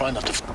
Try not to...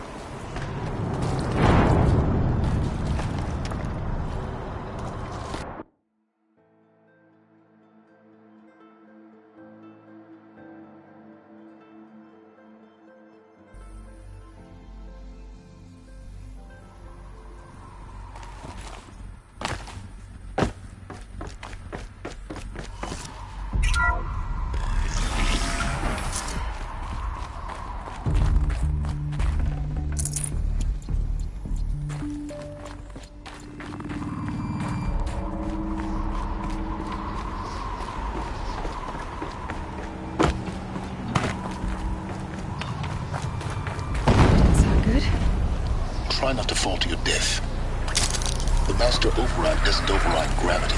Try not to fall to your death. The master override doesn't override gravity.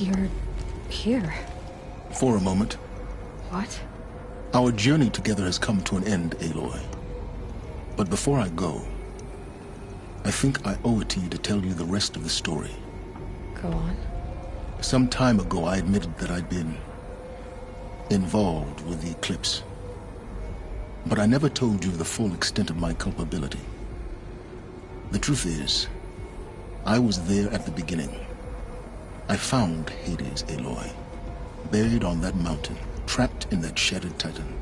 You're here. For a moment. What? Our journey together has come to an end, Aloy. But before I go, I think I owe it to you to tell you the rest of the story. Go on. Some time ago, I admitted that I'd been involved with the eclipse. But I never told you the full extent of my culpability. The truth is, I was there at the beginning. I found Hades, Aloy, buried on that mountain, trapped in that shattered titan.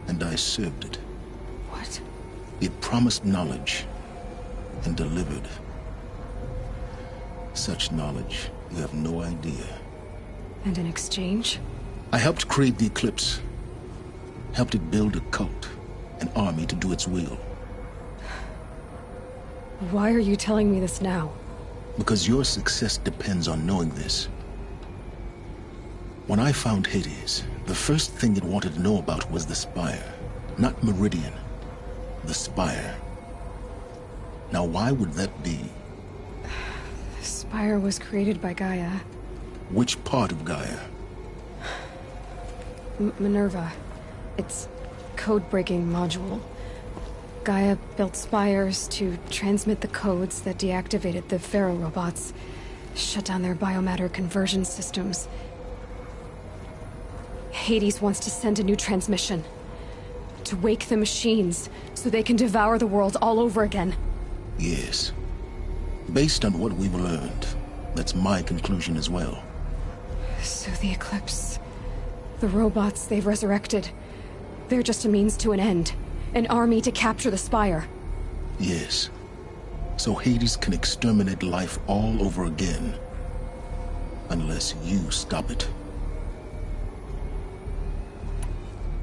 And I served it. What? It promised knowledge and delivered. Such knowledge, you have no idea. And in exchange? I helped create the eclipse. Helped it build a cult, an army to do its will. Why are you telling me this now? Because your success depends on knowing this. When I found Hades, the first thing it wanted to know about was the Spire. Not Meridian. The Spire. Now why would that be? The Spire was created by Gaia. Which part of Gaia? Minerva. It's code-breaking module. Gaia built spires to transmit the codes that deactivated the Pharaoh robots, shut down their biomatter conversion systems. Hades wants to send a new transmission. To wake the machines, so they can devour the world all over again. Yes. Based on what we've learned, that's my conclusion as well. So the Eclipse... the robots they've resurrected... they're just a means to an end. An army to capture the Spire. Yes. So Hades can exterminate life all over again. Unless you stop it.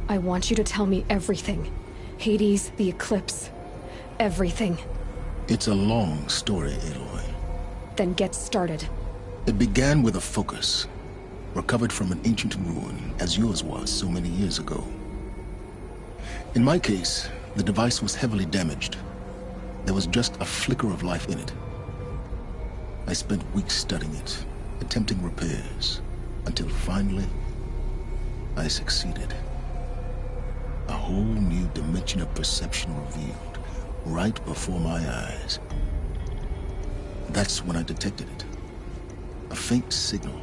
I want you to tell me everything. Hades, the Eclipse. Everything. It's a long story, Aloy. Then get started. It began with a focus. Recovered from an ancient ruin, as yours was so many years ago. In my case, the device was heavily damaged. There was just a flicker of life in it. I spent weeks studying it, attempting repairs, until finally, I succeeded. A whole new dimension of perception revealed, right before my eyes. That's when I detected it. A faint signal.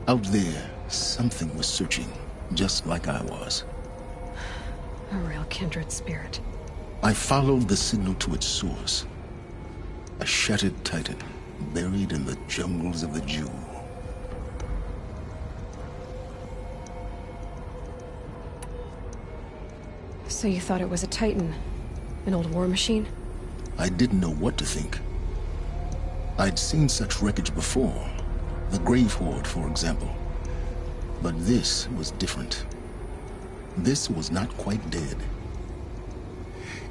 Out there, something was searching, just like I was. A real kindred spirit. I followed the signal to its source. A shattered titan, buried in the jungles of the Jew. So you thought it was a titan? An old war machine? I didn't know what to think. I'd seen such wreckage before. The Grave Horde, for example. But this was different. This was not quite dead.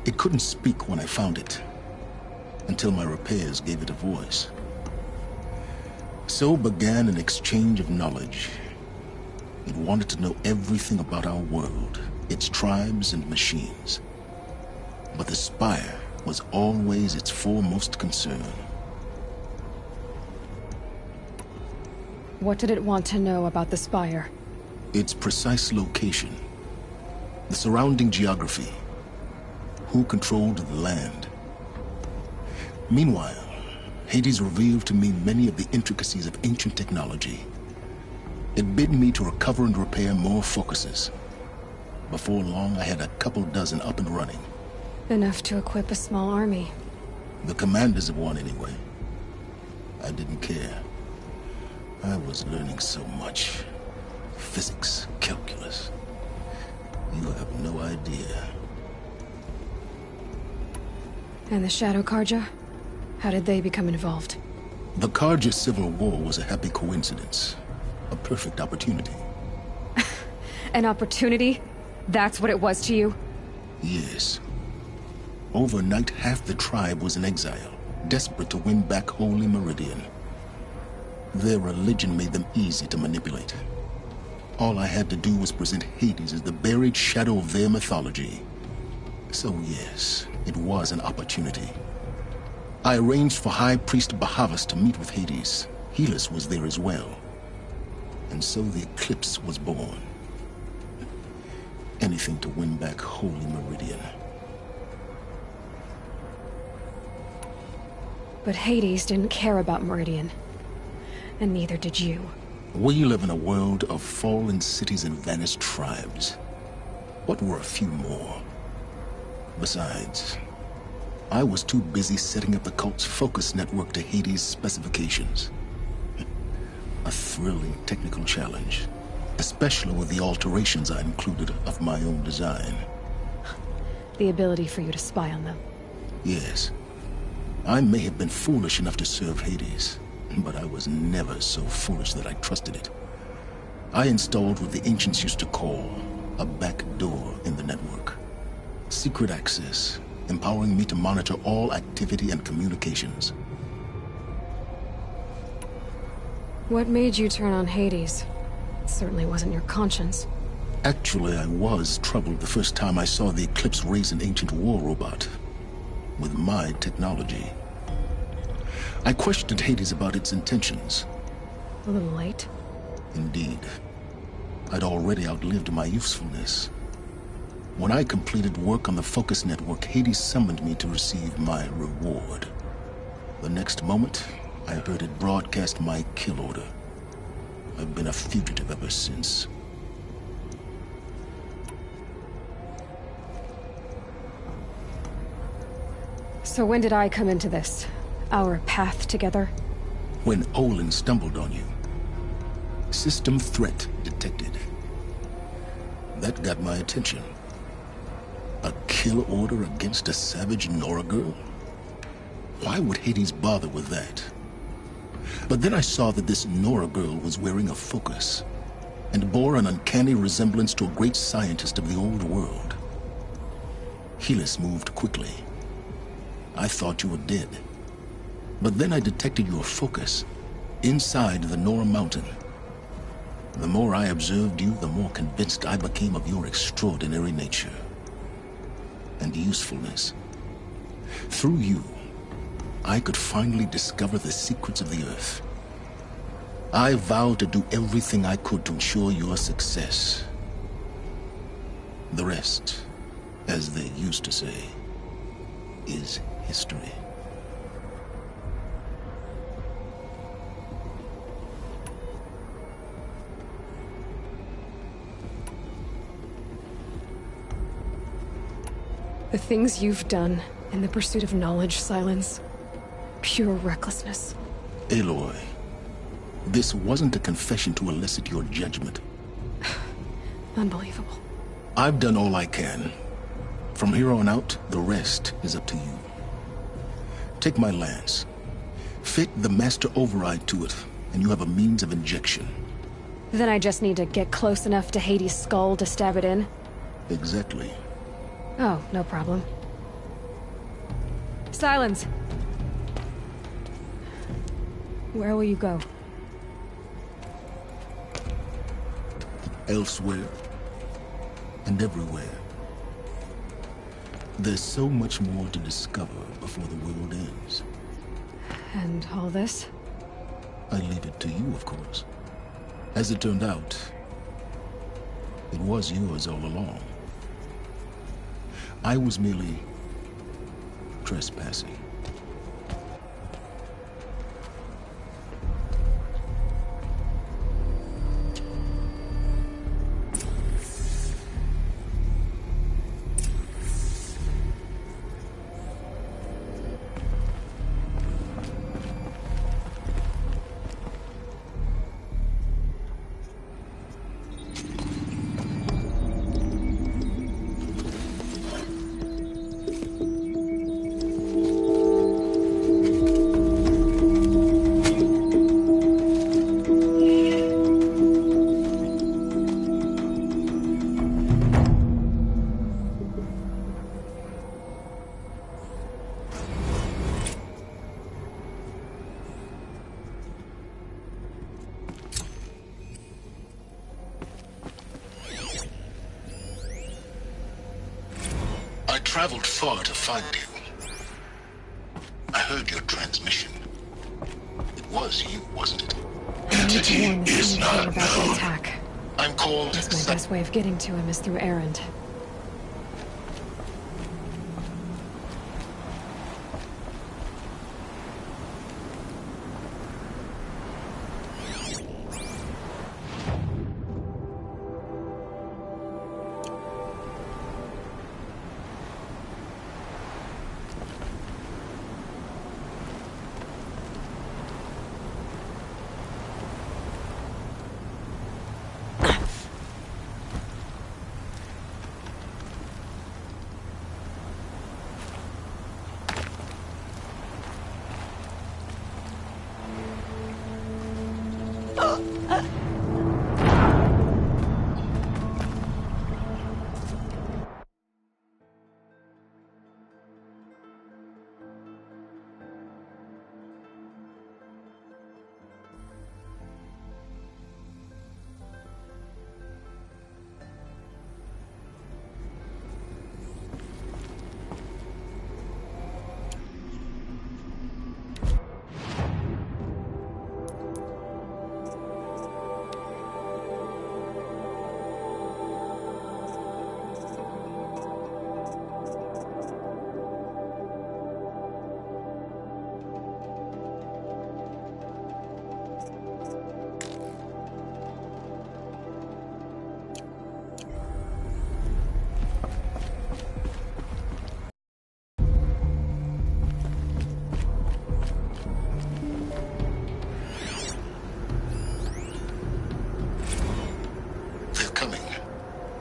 It couldn't speak when I found it, until my repairs gave it a voice. So began an exchange of knowledge. It wanted to know everything about our world, its tribes and machines. But the Spire was always its foremost concern. What did it want to know about the Spire? Its precise location, the surrounding geography, who controlled the land. Meanwhile, Hades revealed to me many of the intricacies of ancient technology. It bid me to recover and repair more focuses. Before long, I had a couple dozen up and running. Enough to equip a small army. The commanders of one, anyway. I didn't care. I was learning so much. Physics, calculus. You have no idea. And the Shadow Karja? How did they become involved? The Karja Civil War was a happy coincidence. A perfect opportunity. An opportunity? That's what it was to you? Yes. Overnight, half the tribe was in exile, desperate to win back Holy Meridian. Their religion made them easy to manipulate. All I had to do was present Hades as the buried shadow of their mythology. So yes, it was an opportunity. I arranged for High Priest Bahavas to meet with Hades. Helis was there as well. And so the eclipse was born. Anything to win back Holy Meridian. But Hades didn't care about Meridian. And neither did you. We live in a world of fallen cities and vanished tribes. What were a few more? Besides, I was too busy setting up the cult's focus network to Hades' specifications. A thrilling technical challenge, especially with the alterations I included of my own design. The ability for you to spy on them. Yes. I may have been foolish enough to serve Hades, but I was never so foolish that I trusted it. I installed what the ancients used to call a back door in the network. Secret access, empowering me to monitor all activity and communications. What made you turn on Hades? It certainly wasn't your conscience. Actually, I was troubled the first time I saw the Eclipse raise an ancient war robot. With my technology. I questioned Hades about its intentions. A little late. Indeed. I'd already outlived my usefulness. When I completed work on the Focus Network, Hades summoned me to receive my reward. The next moment, I heard it broadcast my kill order. I've been a fugitive ever since. So when did I come into this? Our path together? When Olin stumbled on you. System threat detected. That got my attention. A kill order against a savage Nora girl? Why would Hades bother with that? But then I saw that this Nora girl was wearing a focus, and bore an uncanny resemblance to a great scientist of the old world. Helis moved quickly. I thought you were dead. But then I detected your focus inside the Nora mountain. The more I observed you, the more convinced I became of your extraordinary nature and usefulness. Through you, I could finally discover the secrets of the Earth. I vowed to do everything I could to ensure your success. The rest, as they used to say, is history. The things you've done in the pursuit of knowledge, Silence, pure recklessness. Aloy, this wasn't a confession to elicit your judgment. Unbelievable. I've done all I can. From here on out, the rest is up to you. Take my lance. Fit the master override to it, and you have a means of injection. Then I just need to get close enough to Hades' skull to stab it in? Exactly. Oh, no problem. Silence! Where will you go? Elsewhere. And everywhere. There's so much more to discover before the world ends. And all this? I leave it to you, of course. As it turned out, it was yours all along. I was merely trespassing. I traveled far to find you. I heard your transmission. It was you, wasn't it? Entity is not about the known. attack. I'm called... Guess my best way of getting to him is through Erend.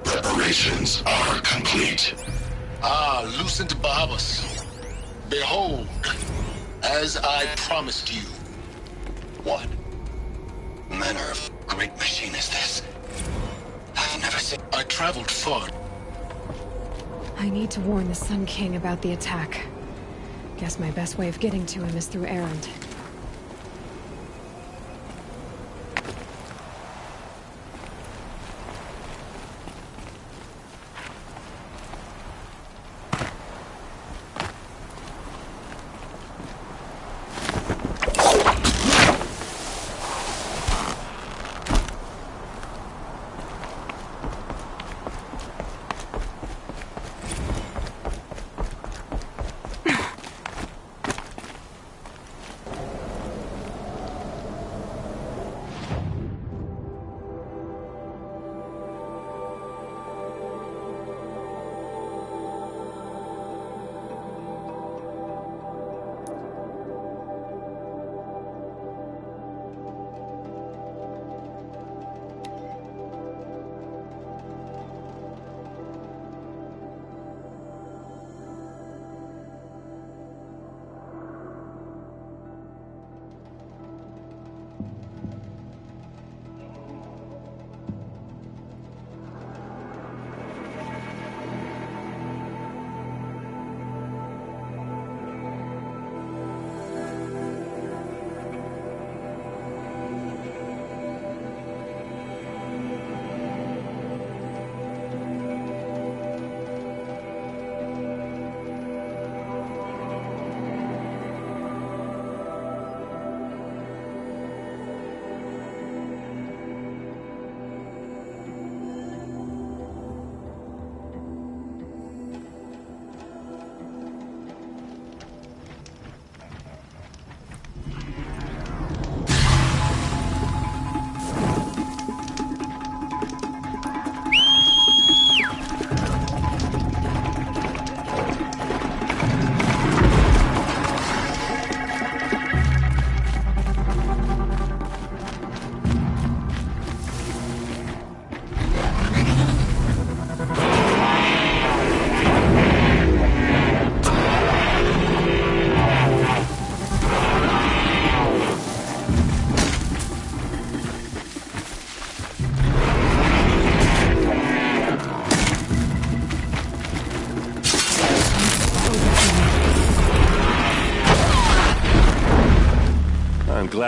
Preparations are complete. Ah, Lucent Bahabas. Behold, as I promised you. What manner of great machine is this? I've never seen... I traveled far. I need to warn the Sun King about the attack. Guess my best way of getting to him is through Erend.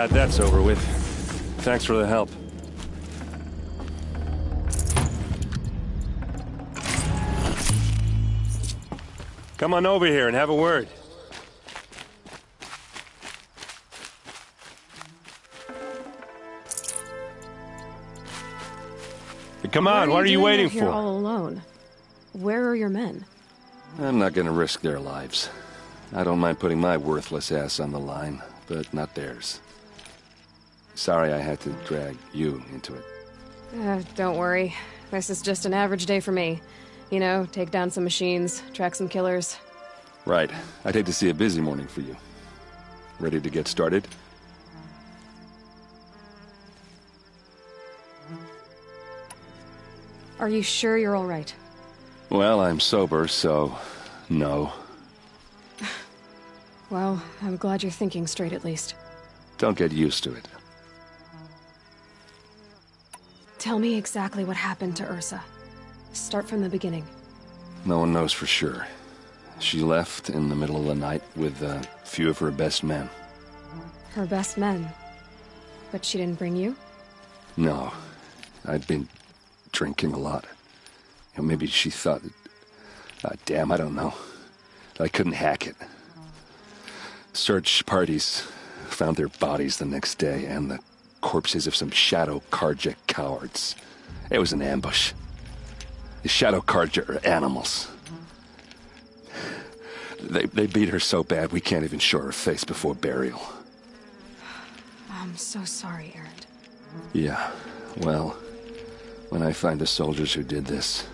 Glad that's over with. Thanks for the help. Come on over here and have a word. Come on, what are you waiting here for? all alone? Where are your men? I'm not gonna risk their lives. I don't mind putting my worthless ass on the line, but not theirs. Sorry I had to drag you into it. Don't worry. This is just an average day for me. You know, take down some machines, track some killers. Right. I'd hate to see a busy morning for you. Ready to get started? Are you sure you're all right? Well, I'm sober, so... no. Well, I'm glad you're thinking straight at least. Don't get used to it. Tell me exactly what happened to Ursa. Start from the beginning. No one knows for sure. She left in the middle of the night with a few of her best men. Her best men? But she didn't bring you? No. I'd been drinking a lot. You know, maybe she thought... damn, I don't know. I couldn't hack it. Search parties found their bodies the next day and the corpses of some Shadow Karja cowards. It was an ambush. The Shadow Karja are animals. They beat her so bad we can't even show her face before burial. I'm so sorry, Erend. Yeah, well, when I find the soldiers who did this,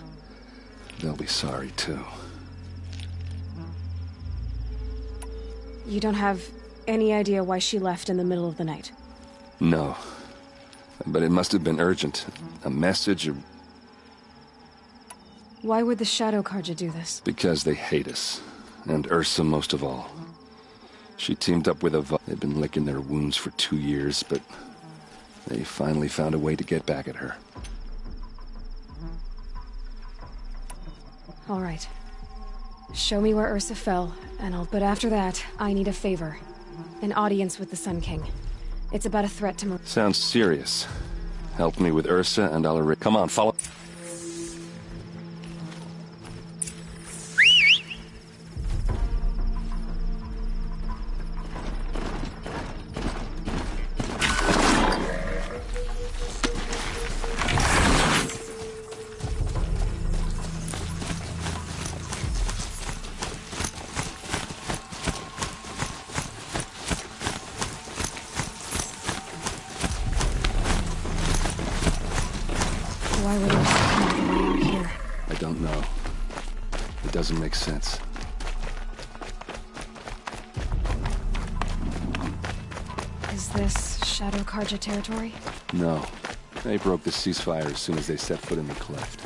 they'll be sorry too. You don't have any idea why she left in the middle of the night? No. But it must have been urgent. A message or... Why would the Shadow Karja do this? Because they hate us. And Ursa most of all. She teamed up with They'd been licking their wounds for 2 years, but... they finally found a way to get back at her. All right. Show me where Ursa fell, but after that, I need a favor. An audience with the Sun King. It's about a threat to Sounds serious. Help me with Ursa and I'll Come on, follow... Why would Ursa come all the way out here? I don't know. It doesn't make sense. Is this Shadow Karja territory? No. They broke the ceasefire as soon as they set foot in the cleft.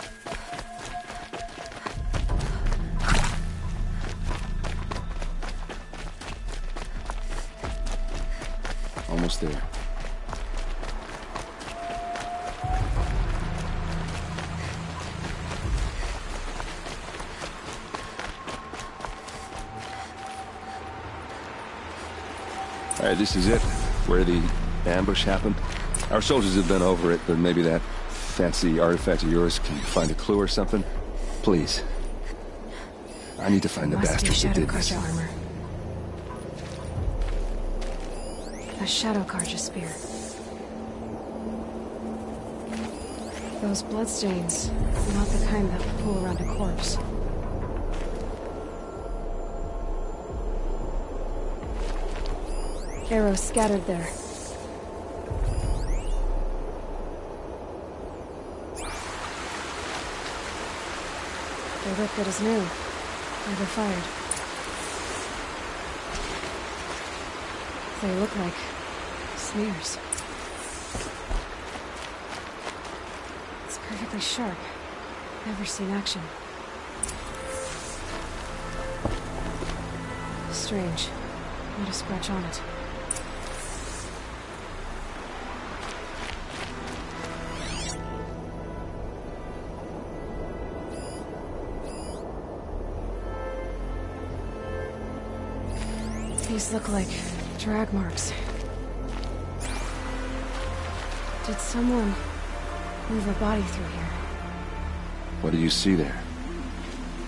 Almost there. Alright, this is it. Where the ambush happened. Our soldiers have been over it, but maybe that fancy artifact of yours can find a clue or something. Please. I need to find the bastards who did this. Shadow Karja armor. A Shadow Karja spear. Those bloodstains, not the kind that would pool around a corpse. Arrows scattered there. They look good as new. Never fired. They look like smears. It's perfectly sharp. Never seen action. Strange. Not a scratch on it. These look like drag marks. Did someone move a body through here? What do you see there?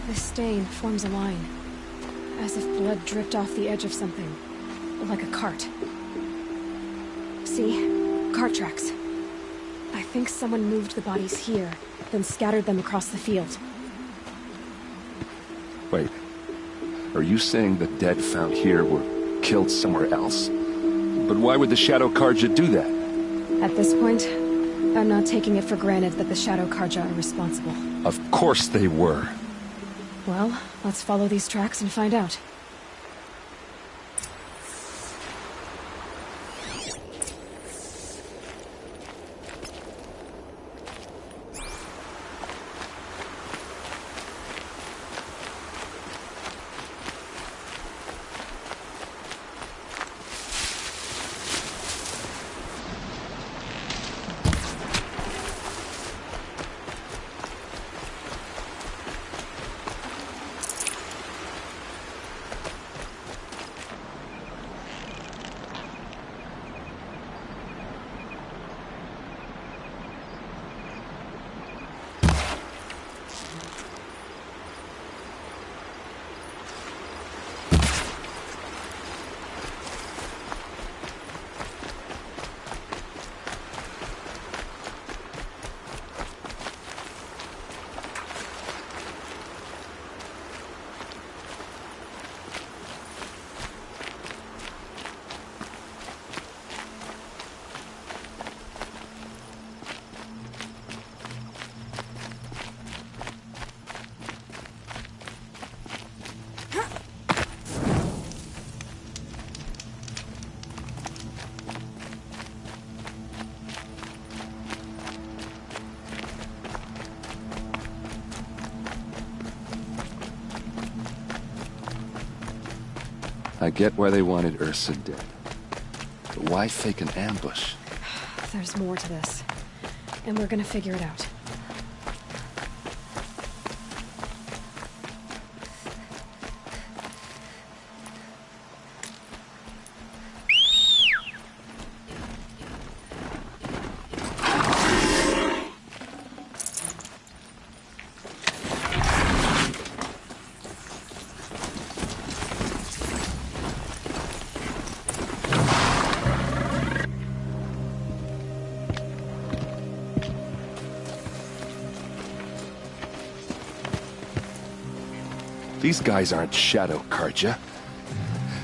This stain forms a line, as if blood dripped off the edge of something, like a cart. See? Cart tracks. I think someone moved the bodies here, then scattered them across the field. Wait. Are you saying the dead found here were killed somewhere else? But why would the Shadow Karja do that? At this point, I'm not taking it for granted that the Shadow Karja are responsible. Of course they were. Well, let's follow these tracks and find out. I get why they wanted Ursa dead. But why fake an ambush? There's more to this, and we're gonna figure it out. These guys aren't Shadow Karja.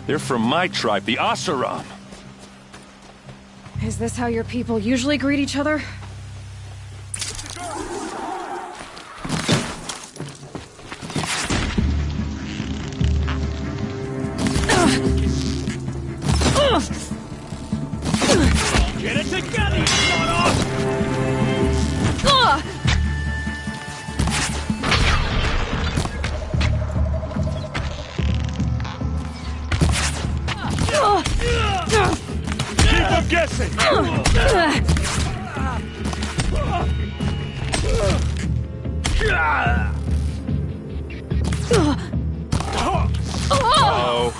They're from my tribe, the Asaram. Is this how your people usually greet each other? Get it together, you son-of-a! Keep them guessing! Oh,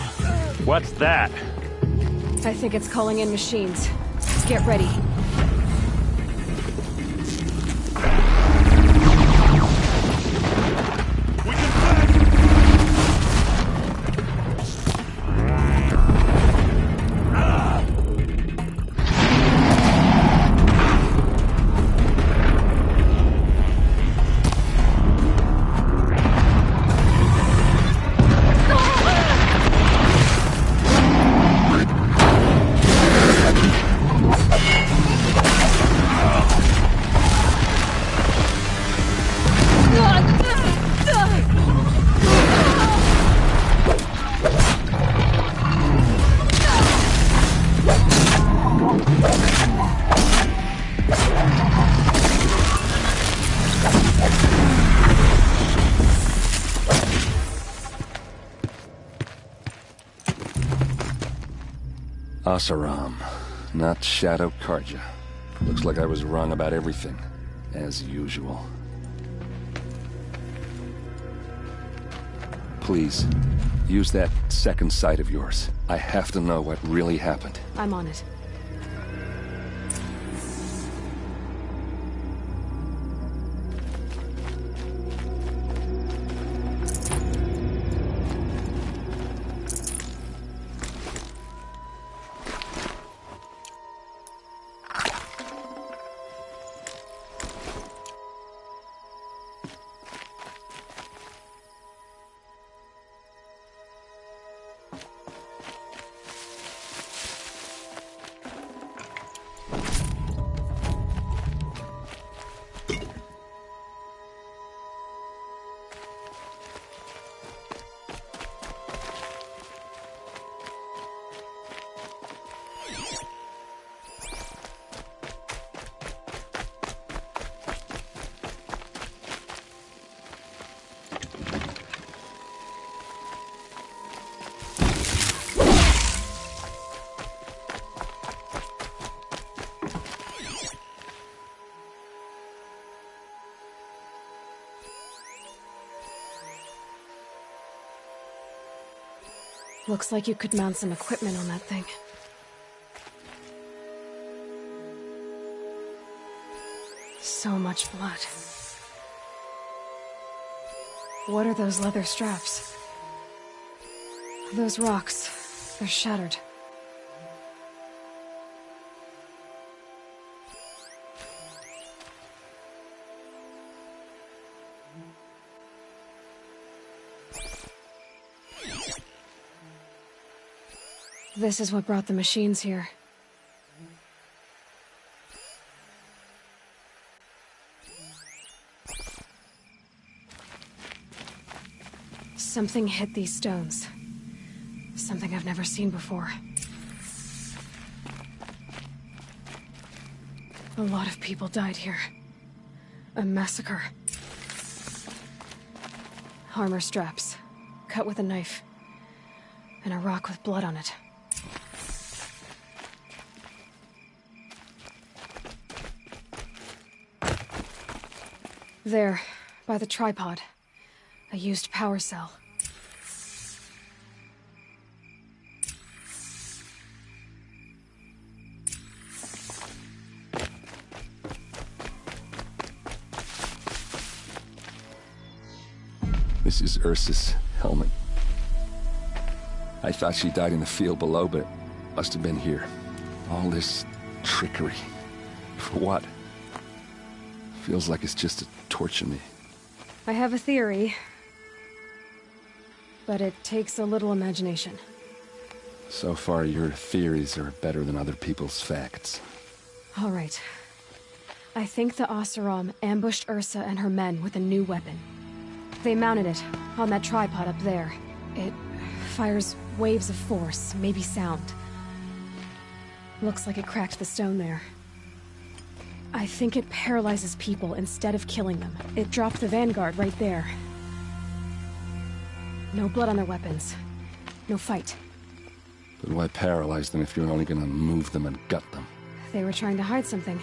what's that? I think it's calling in machines. Get ready. We can flank! Asaram, not Shadow Karja. Looks like I was wrong about everything, as usual. Please, use that second sight of yours. I have to know what really happened. I'm on it. Looks like you could mount some equipment on that thing. So much blood. What are those leather straps? Those rocks, they're shattered. This is what brought the machines here. Something hit these stones. Something I've never seen before. A lot of people died here. A massacre. Armor straps, cut with a knife, and a rock with blood on it. There, by the tripod. A used power cell. This is Ursa's helmet. I thought she died in the field below, but it must have been here. All this trickery. For what? Feels like it's just to torture me. I have a theory, but it takes a little imagination. So far, your theories are better than other people's facts. All right. I think the Oseram ambushed Ursa and her men with a new weapon. They mounted it on that tripod up there. It fires waves of force, maybe sound. Looks like it cracked the stone there. I think it paralyzes people instead of killing them. It dropped the vanguard right there. No blood on their weapons. No fight. But why paralyze them if you're only gonna move them and gut them? They were trying to hide something.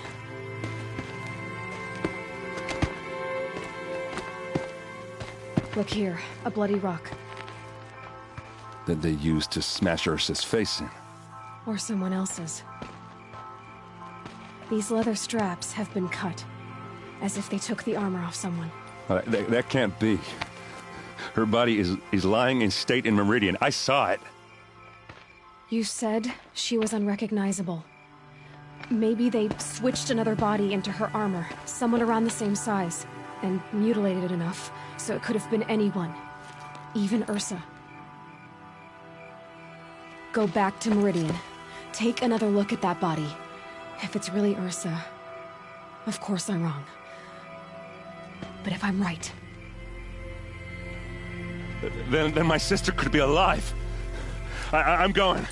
Look here, a bloody rock. That they used to smash Ursa's face in. Or someone else's. These leather straps have been cut, as if they took the armor off someone. That can't be. Her body is lying in state in Meridian. I saw it. You said she was unrecognizable. Maybe they switched another body into her armor, someone around the same size, and mutilated it enough, so it could have been anyone. Even Ursa. Go back to Meridian. Take another look at that body. If it's really Ursa, of course I'm wrong. But if I'm right... Then my sister could be alive. I'm going.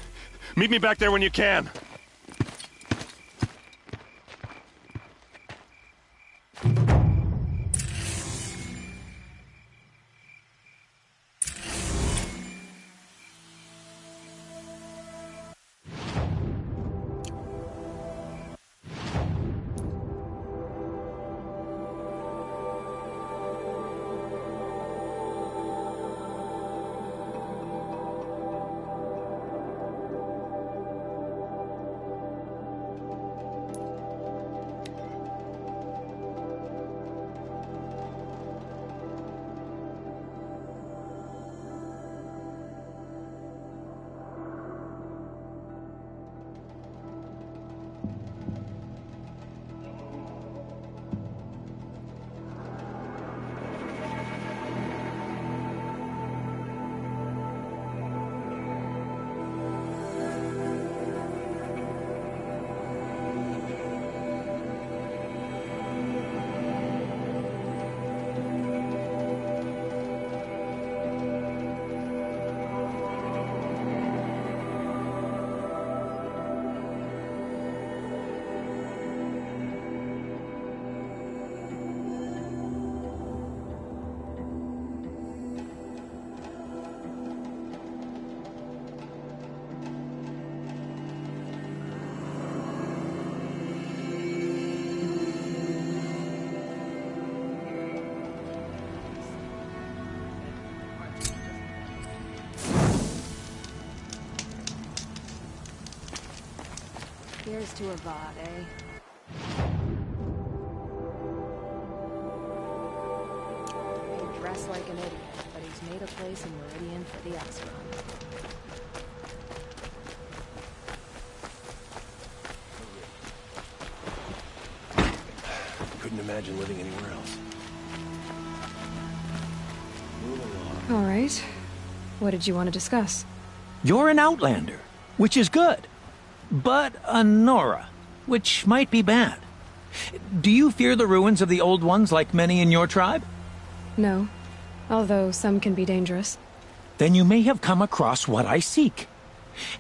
Meet me back there when you can. Here's to Avad, eh? He dressed like an idiot, but he's made a place in Meridian for the Oseram. Couldn't imagine living anywhere else. Move along. All right. What did you want to discuss? You're an outlander, which is good. But a Nora, which might be bad. Do you fear the ruins of the Old Ones like many in your tribe? No. Although some can be dangerous. Then you may have come across what I seek.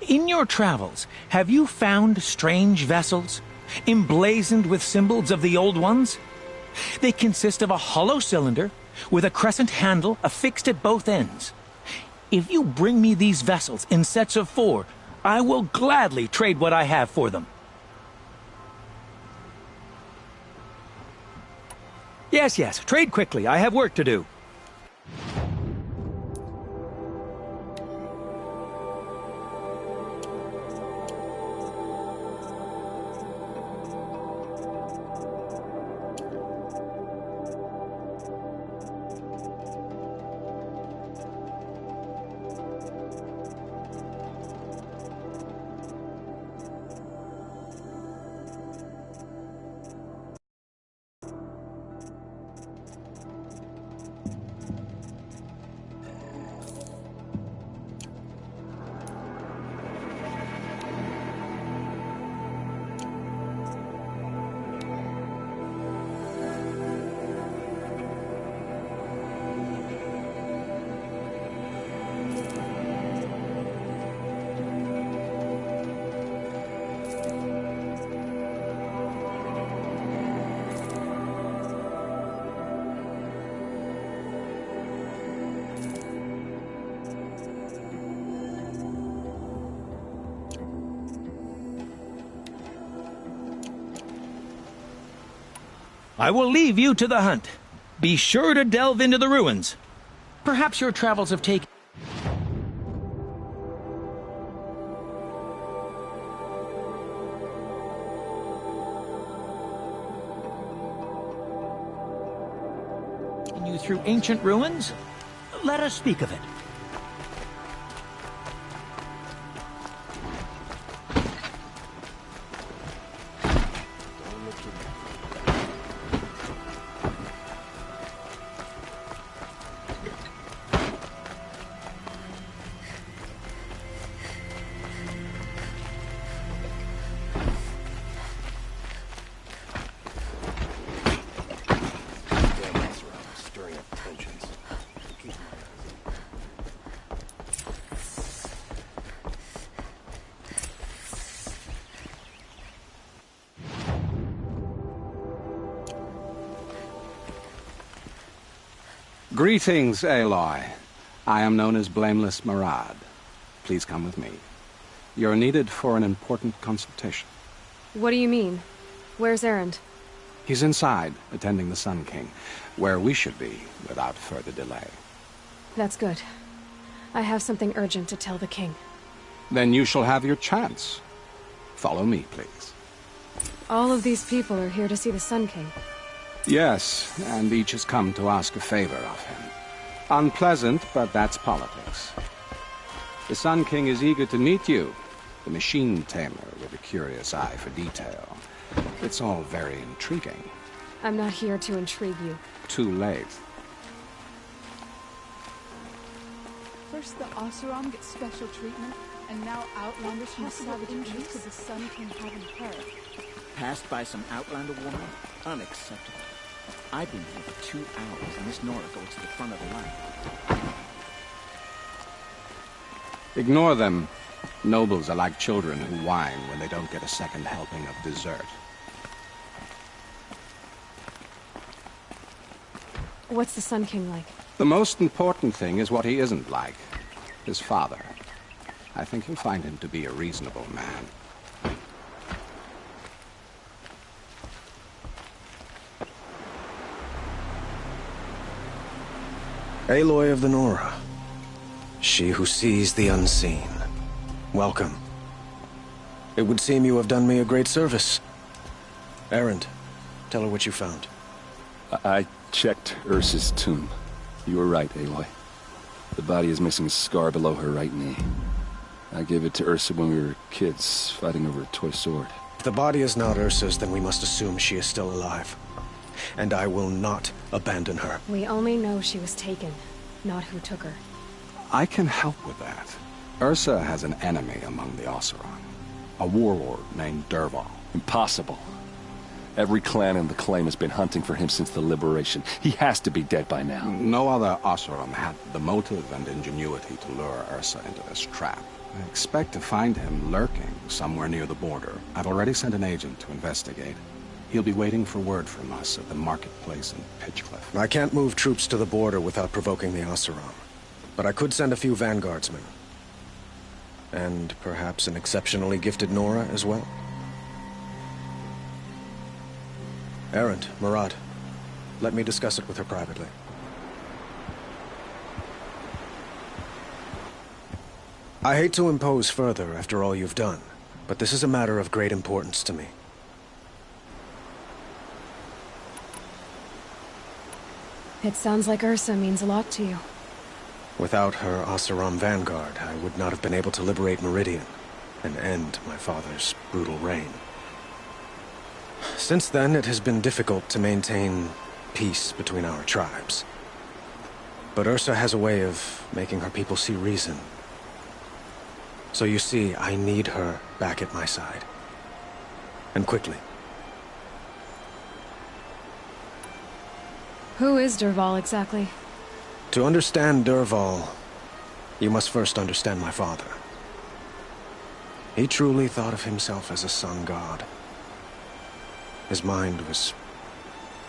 In your travels, have you found strange vessels, emblazoned with symbols of the Old Ones? They consist of a hollow cylinder with a crescent handle affixed at both ends. If you bring me these vessels in sets of 4, I will gladly trade what I have for them. Yes, trade quickly. I have work to do. I will leave you to the hunt. Be sure to delve into the ruins. Perhaps your travels have taken you through ancient ruins? Let us speak of it. Greetings, Aloy. I am known as Blameless Marad. Please come with me. You're needed for an important consultation. What do you mean? Where's Erend? He's inside, attending the Sun King, where we should be without further delay. That's good. I have something urgent to tell the king. Then you shall have your chance. Follow me, please. All of these people are here to see the Sun King. Yes, and each has come to ask a favor of him. Unpleasant, but that's politics. The Sun King is eager to meet you, the machine tamer with a curious eye for detail. It's all very intriguing. I'm not here to intrigue you. Too late. First the Oseram gets special treatment, and now Outlanders from the savage interest of the Sun King haven't heard. Passed by some Outlander woman? Unacceptable. I've been here for 2 hours, and this Nora goes to the front of the line. Ignore them. Nobles are like children who whine when they don't get a second helping of dessert. What's the Sun King like? The most important thing is what he isn't like. His father. I think you'll find him to be a reasonable man. Aloy of the Nora. She who sees the unseen. Welcome. It would seem you have done me a great service. Erend, tell her what you found. I checked Ursa's tomb. You were right, Aloy. The body is missing a scar below her right knee. I gave it to Ursa when we were kids, fighting over a toy sword. If the body is not Ursa's, then we must assume she is still alive. And I will not abandon her. We only know she was taken, not who took her. I can help with that. Ursa has an enemy among the Oseram. A warlord named Dervahl. Impossible. Every clan in the claim has been hunting for him since the liberation. He has to be dead by now. No other Oseram had the motive and ingenuity to lure Ursa into this trap. I expect to find him lurking somewhere near the border. I've already sent an agent to investigate. He'll be waiting for word from us at the marketplace in Pitchcliff. I can't move troops to the border without provoking the Oseram. But I could send a few vanguardsmen. And perhaps an exceptionally gifted Nora as well. Erend, Murad, let me discuss it with her privately. I hate to impose further after all you've done, but this is a matter of great importance to me. It sounds like Ursa means a lot to you. Without her Oseram vanguard, I would not have been able to liberate Meridian and end my father's brutal reign. Since then, it has been difficult to maintain peace between our tribes. But Ursa has a way of making her people see reason. So you see, I need her back at my side. And quickly. Who is Dervahl exactly? To understand Dervahl, you must first understand my father. He truly thought of himself as a sun god. His mind was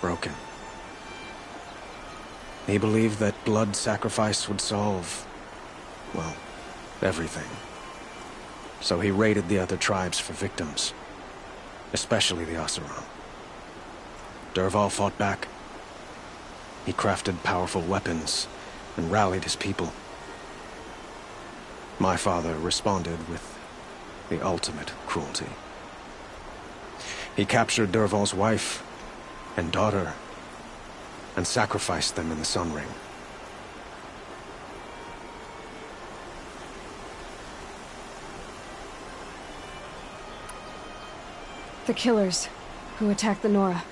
broken. He believed that blood sacrifice would solve, well, everything. So he raided the other tribes for victims, especially the Oseram. Dervahl fought back. He crafted powerful weapons and rallied his people. My father responded with the ultimate cruelty. He captured Dervahl's wife and daughter and sacrificed them in the Sun Ring. The killers who attacked the Nora.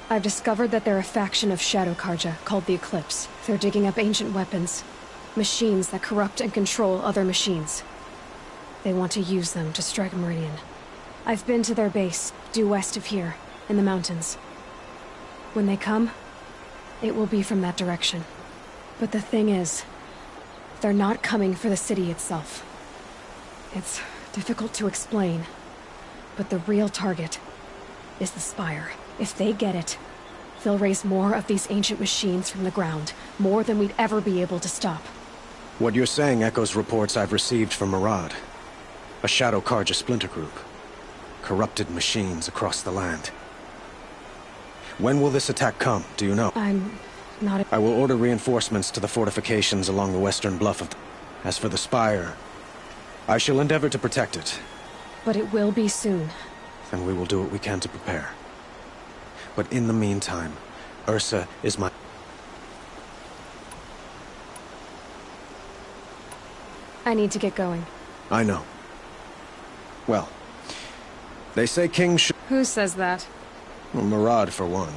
I've discovered that they're a faction of Shadow Karja called the Eclipse. They're digging up ancient weapons, machines that corrupt and control other machines. They want to use them to strike Meridian. I've been to their base, due west of here, in the mountains. When they come, it will be from that direction. But the thing is, they're not coming for the city itself. It's difficult to explain, but the real target is the Spire. If they get it, they'll raise more of these ancient machines from the ground, more than we'd ever be able to stop. What you're saying echoes reports I've received from Murad, a Shadow Karja splinter group. Corrupted machines across the land. When will this attack come, do you know? I'm not... I will order reinforcements to the fortifications along the western bluff of... As for the Spire, I shall endeavor to protect it. But it will be soon. And we will do what we can to prepare. But in the meantime, Ursa is my... I need to get going. I know. Well, they say kings should... Who says that? Well, Murad, for one.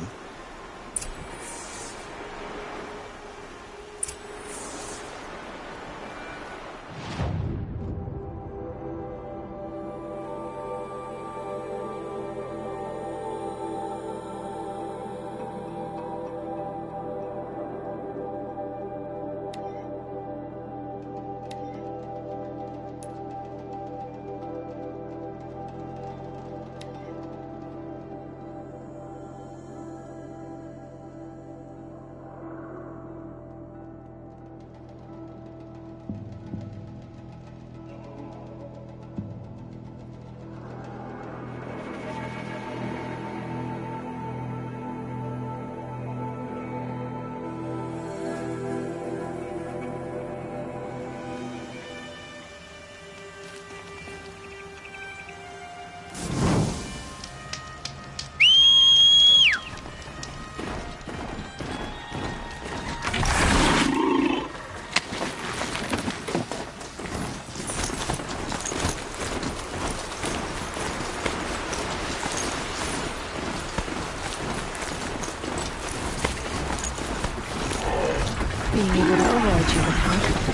being able to override you before.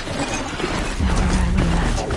Now we're rattling that.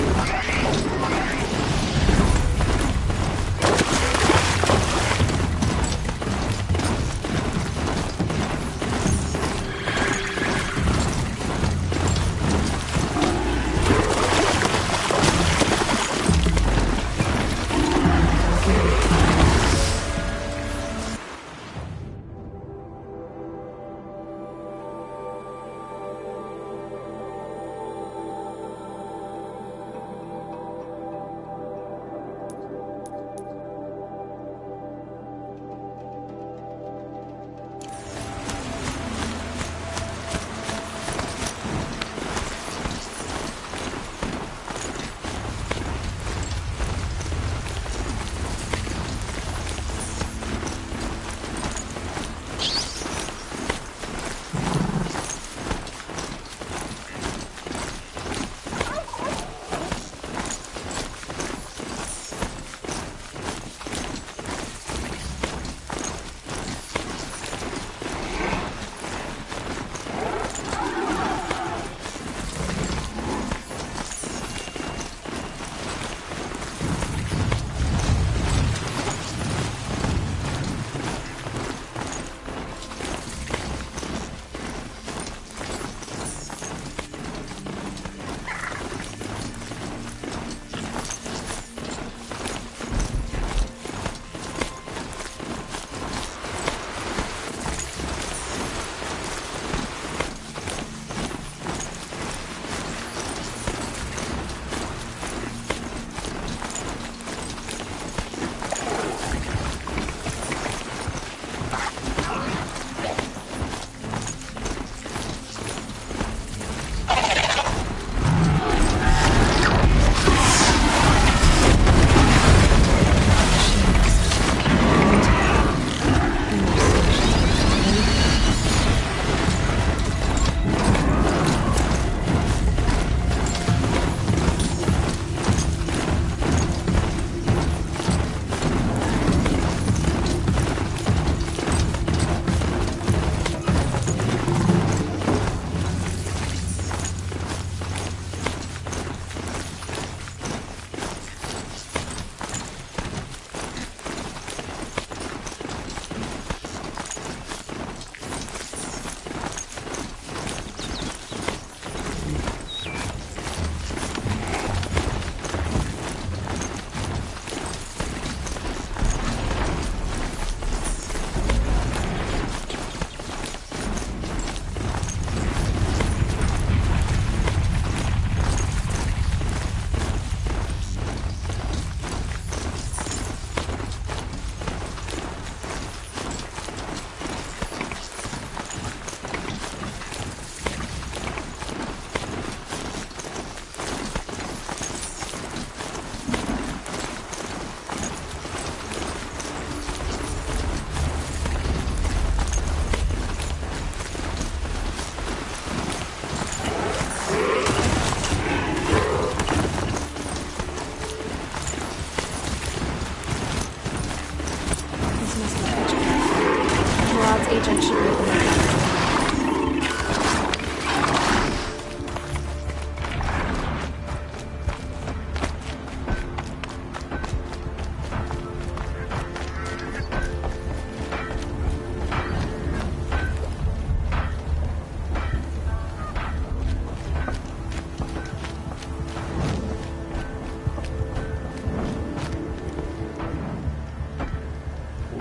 agent should be able to make that.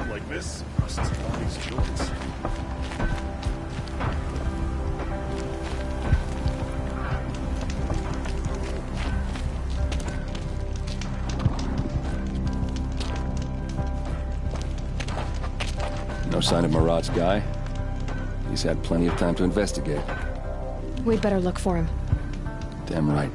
Like this, rusts body's joints. No sign of Marat's guy? He's had plenty of time to investigate. We'd better look for him. Damn right.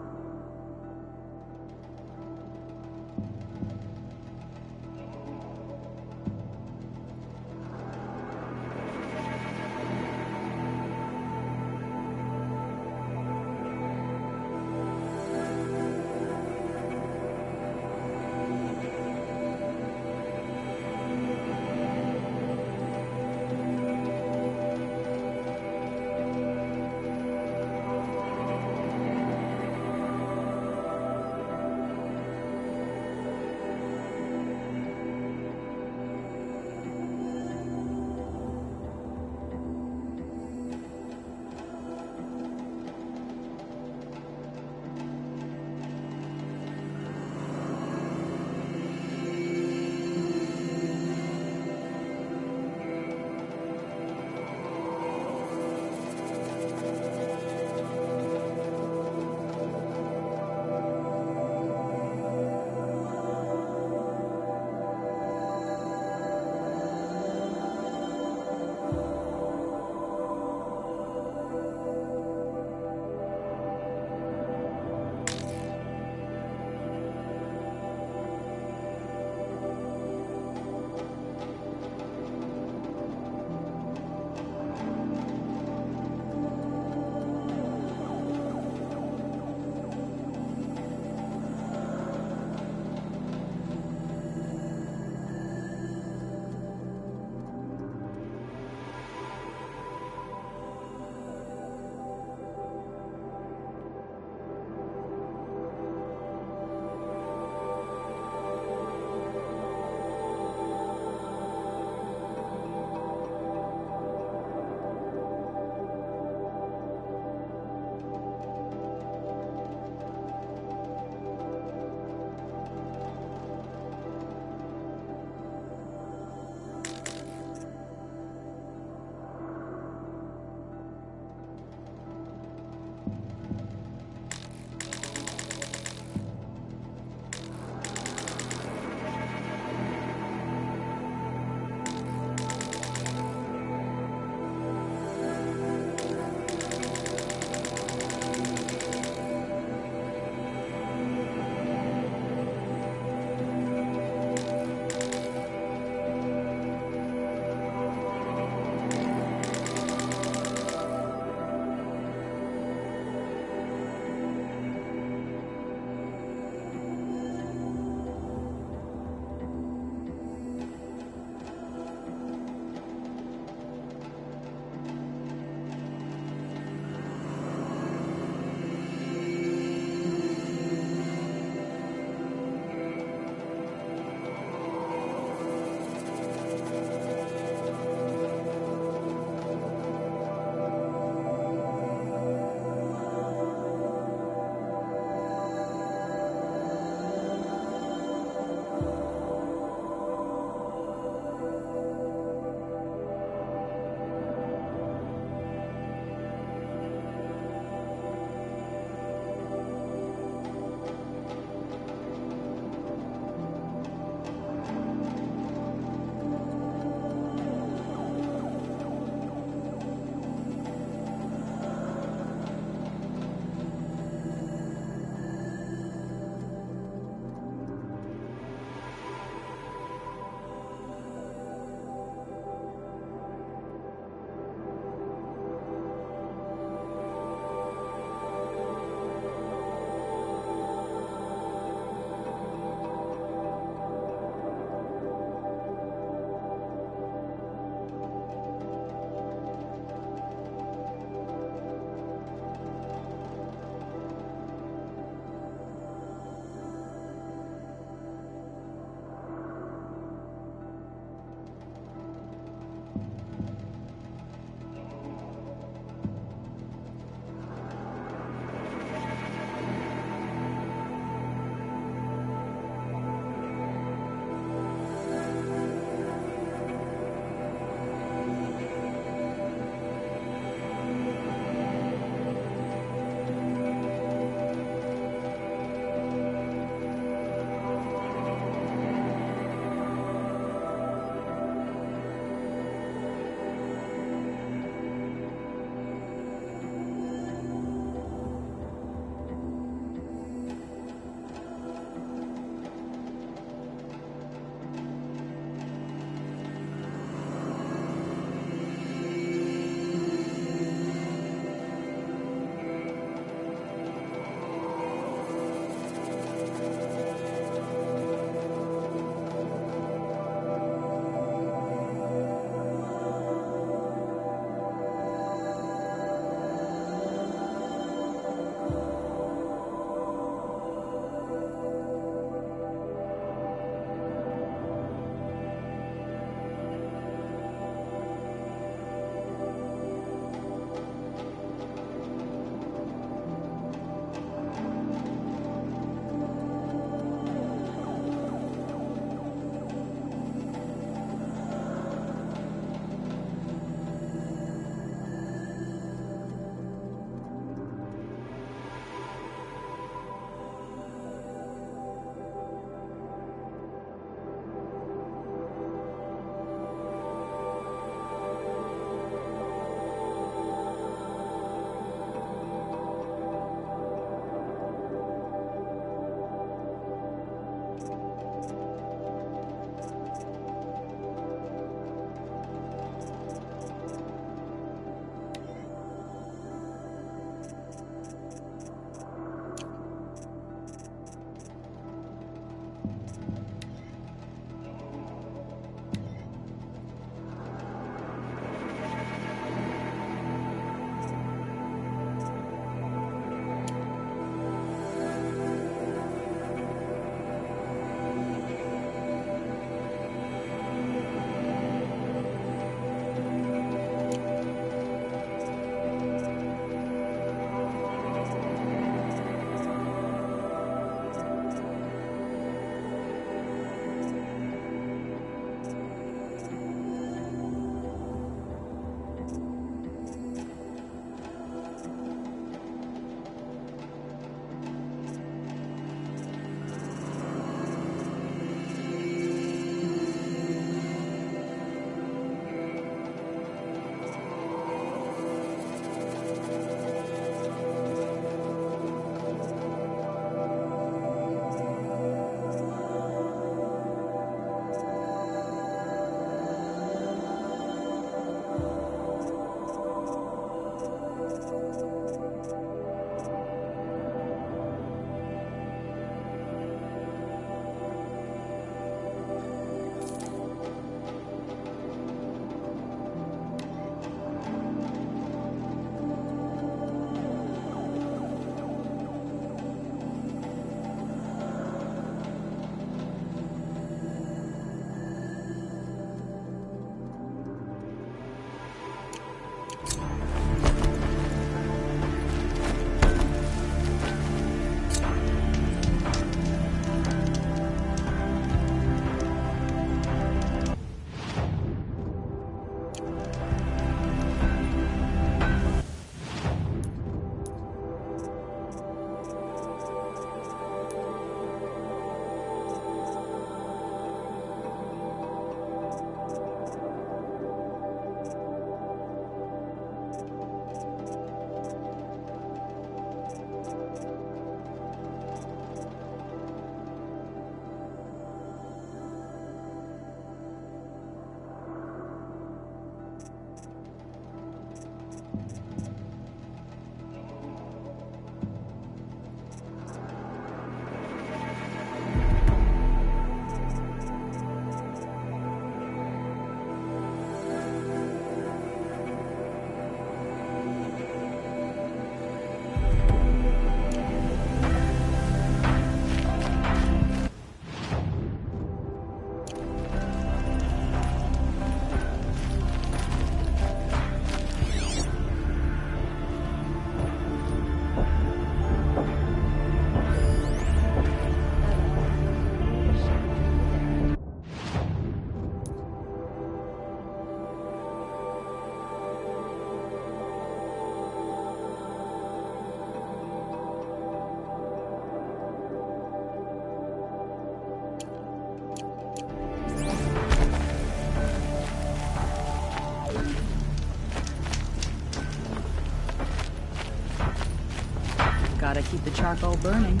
keep the charcoal burning.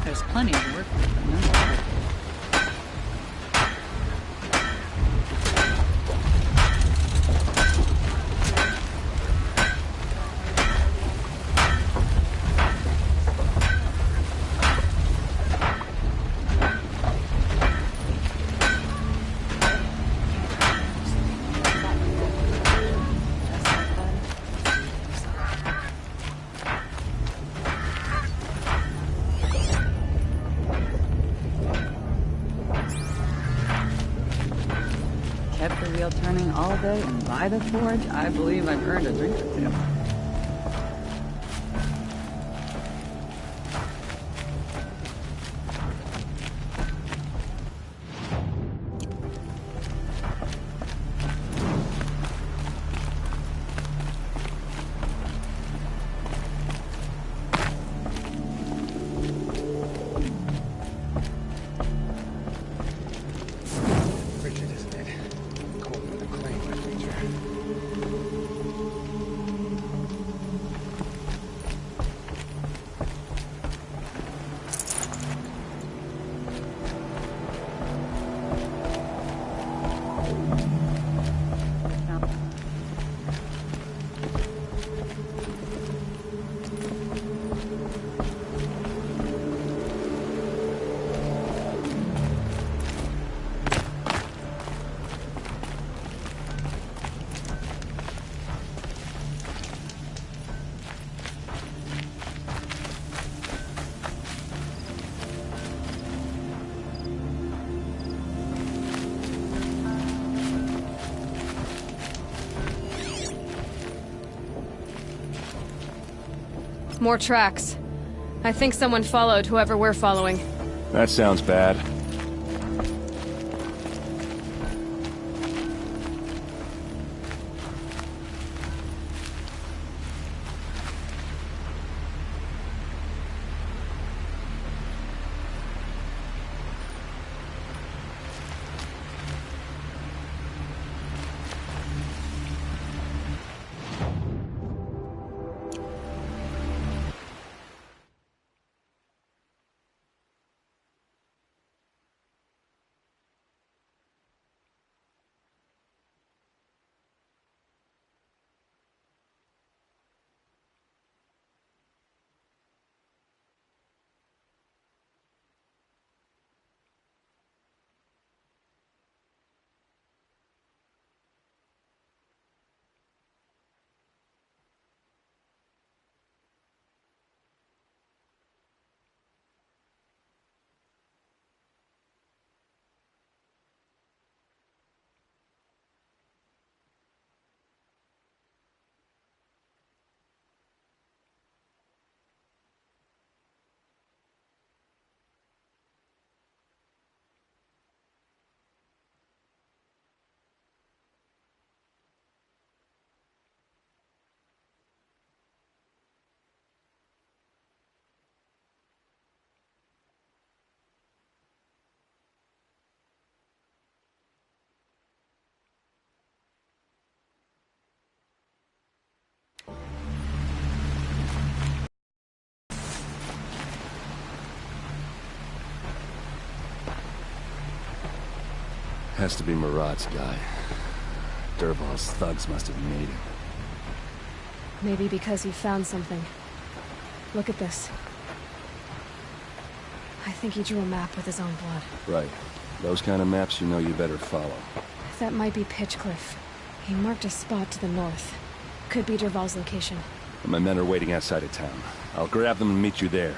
There's plenty of work, but none of it. Kept the wheel turning all day, and by the forge, I believe I've earned a drink or two. More tracks. I think someone followed whoever we're following. That sounds bad. Has to be Murat's guy. Dervahl's thugs must have made him. Maybe because he found something. Look at this. I think he drew a map with his own blood. Right. Those kind of maps you know you better follow. That might be Pitchcliff. He marked a spot to the north. Could be Dervahl's location. My men are waiting outside of town. I'll grab them and meet you there.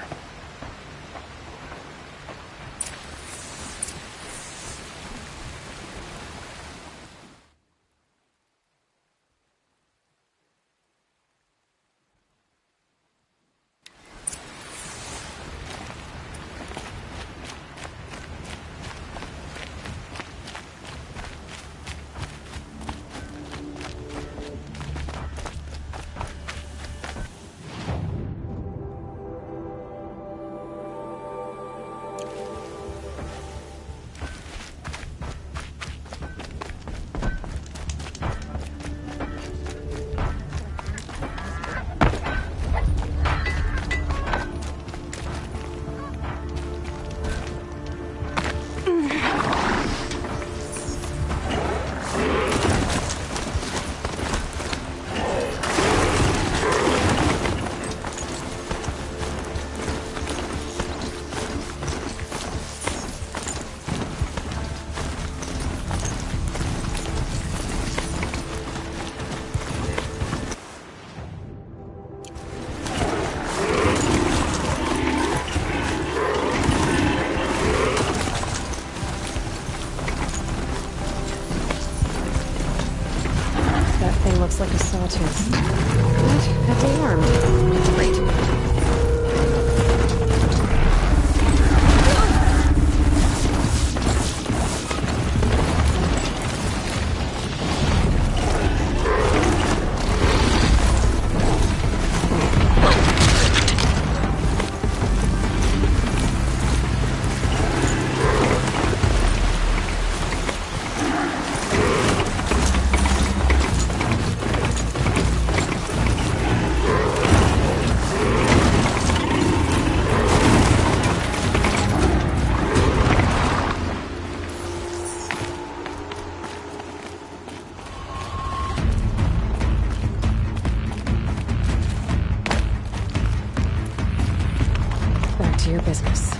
to your business.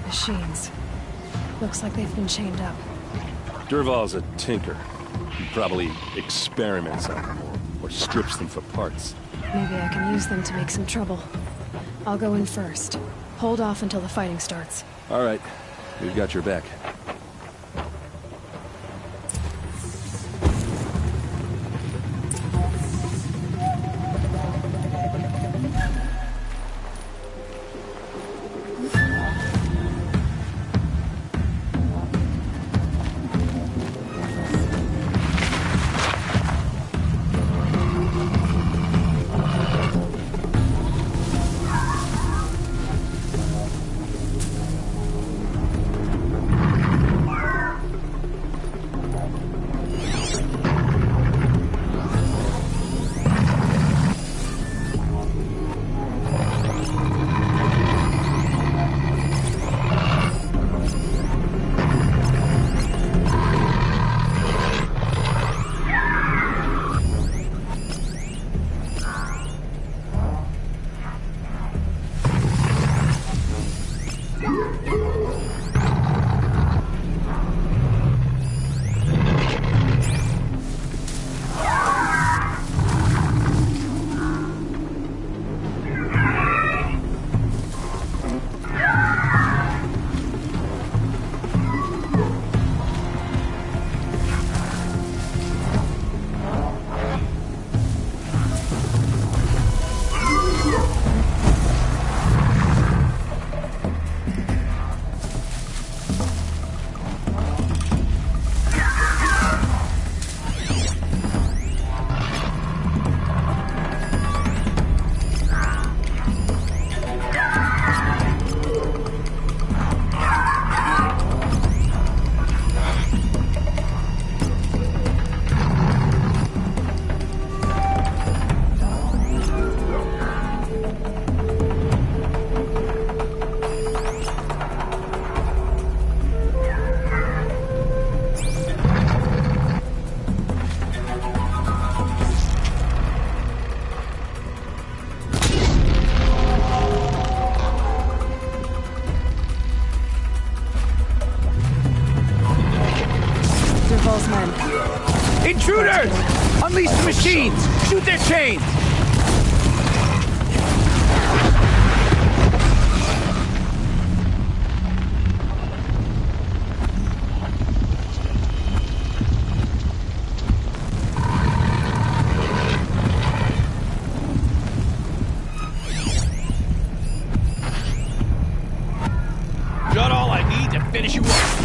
Machines. Looks like they've been chained up. Durval's a tinker. He probably experiments on them or strips them for parts. Maybe I can use them to make some trouble. I'll go in first. Hold off until the fighting starts. All right. We've got your back. Intruders! Unleash the machines! Shoot their chains! Got all I need to finish you off.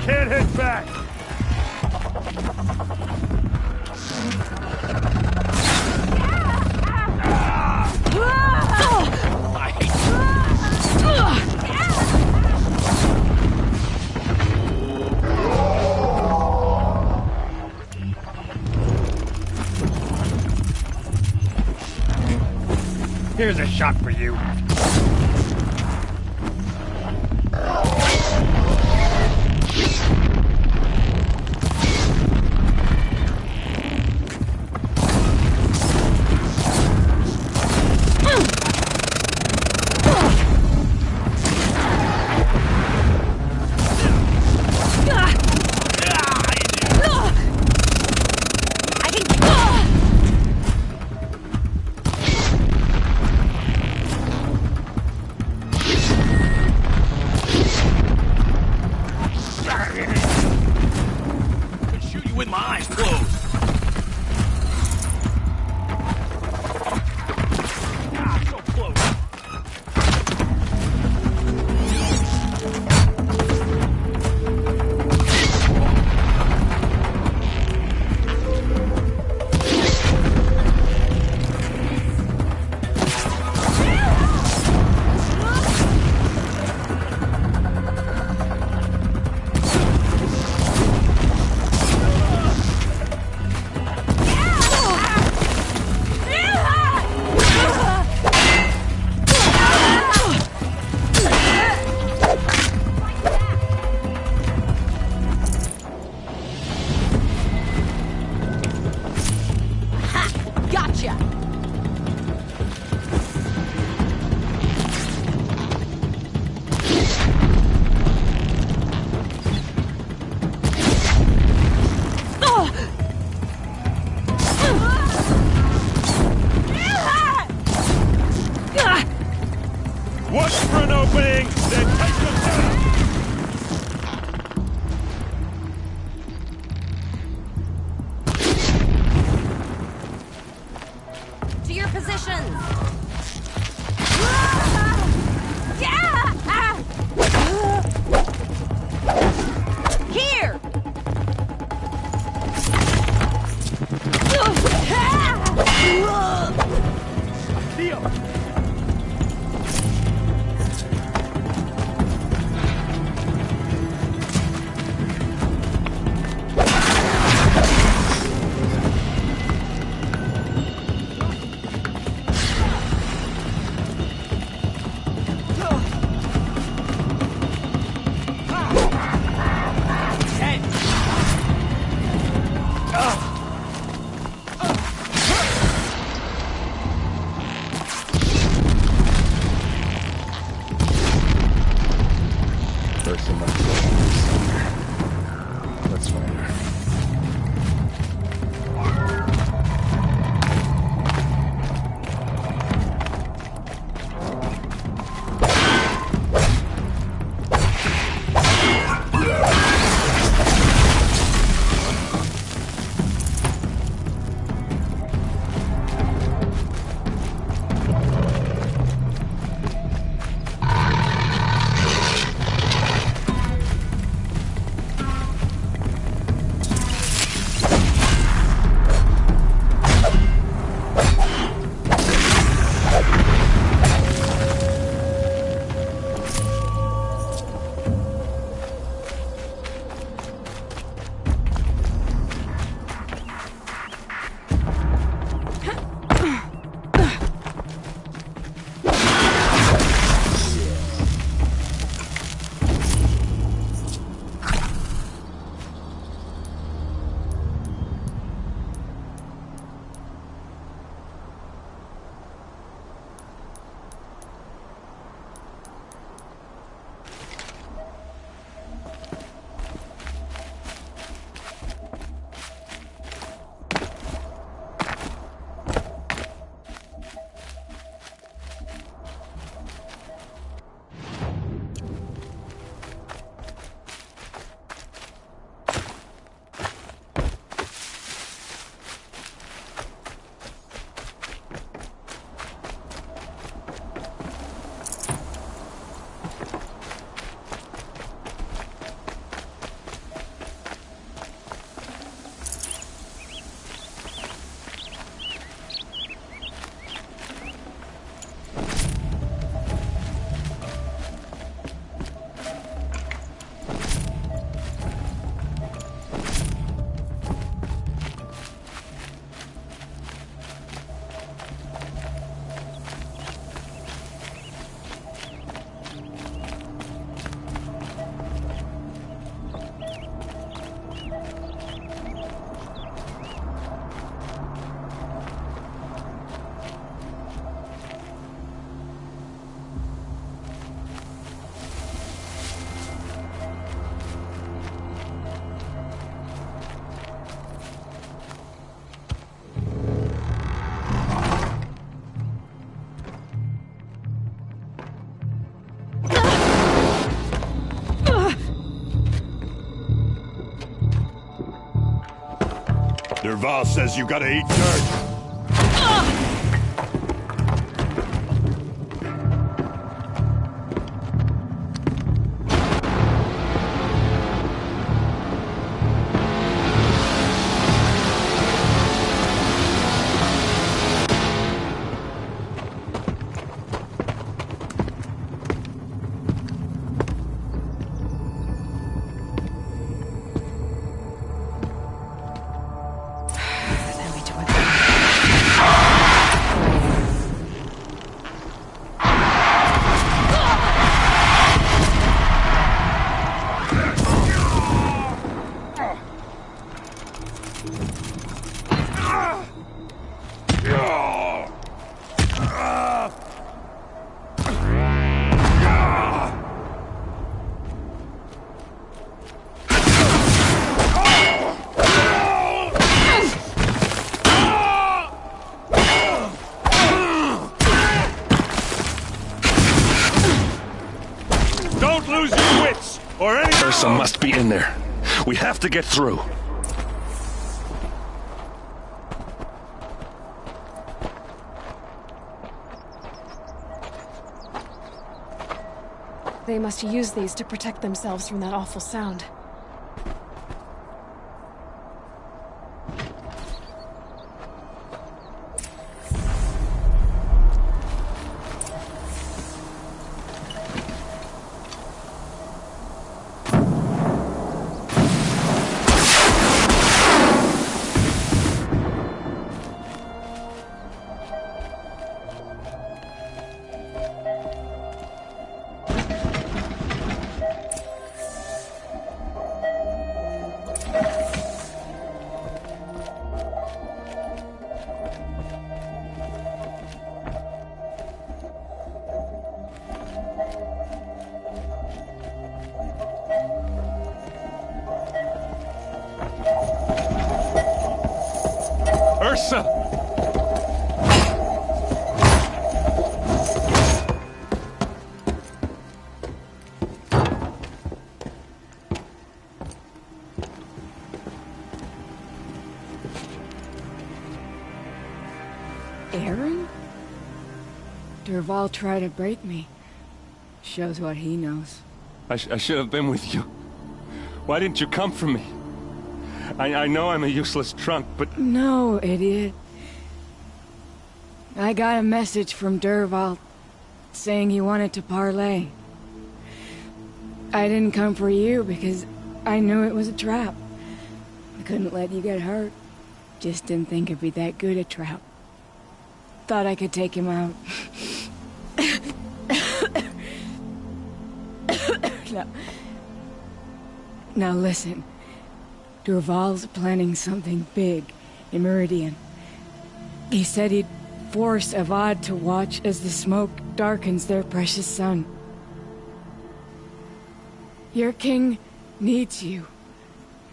Can't hit back! Here's a shot for you. Watch for an opening, then take your turn! To your positions! Here! Leo! Person must be somewhere. Let's find her. Derval says you gotta eat dirt. Then we do it. Don't lose your wits, or any... Ursa must be in there. We have to get through. They must use these to protect themselves from that awful sound. Ursa! Aaron? Durval tried to break me. Shows what he knows. I should have been with you. Why didn't you come for me? I know I'm a useless trunk, but... No, idiot. I got a message from Durval saying he wanted to parlay. I didn't come for you because I knew it was a trap. I couldn't let you get hurt. Just didn't think it'd be that good a trap. Thought I could take him out. Now listen. Durval's planning something big in Meridian. He said he'd force Avad to watch as the smoke darkens their precious sun. Your king needs you.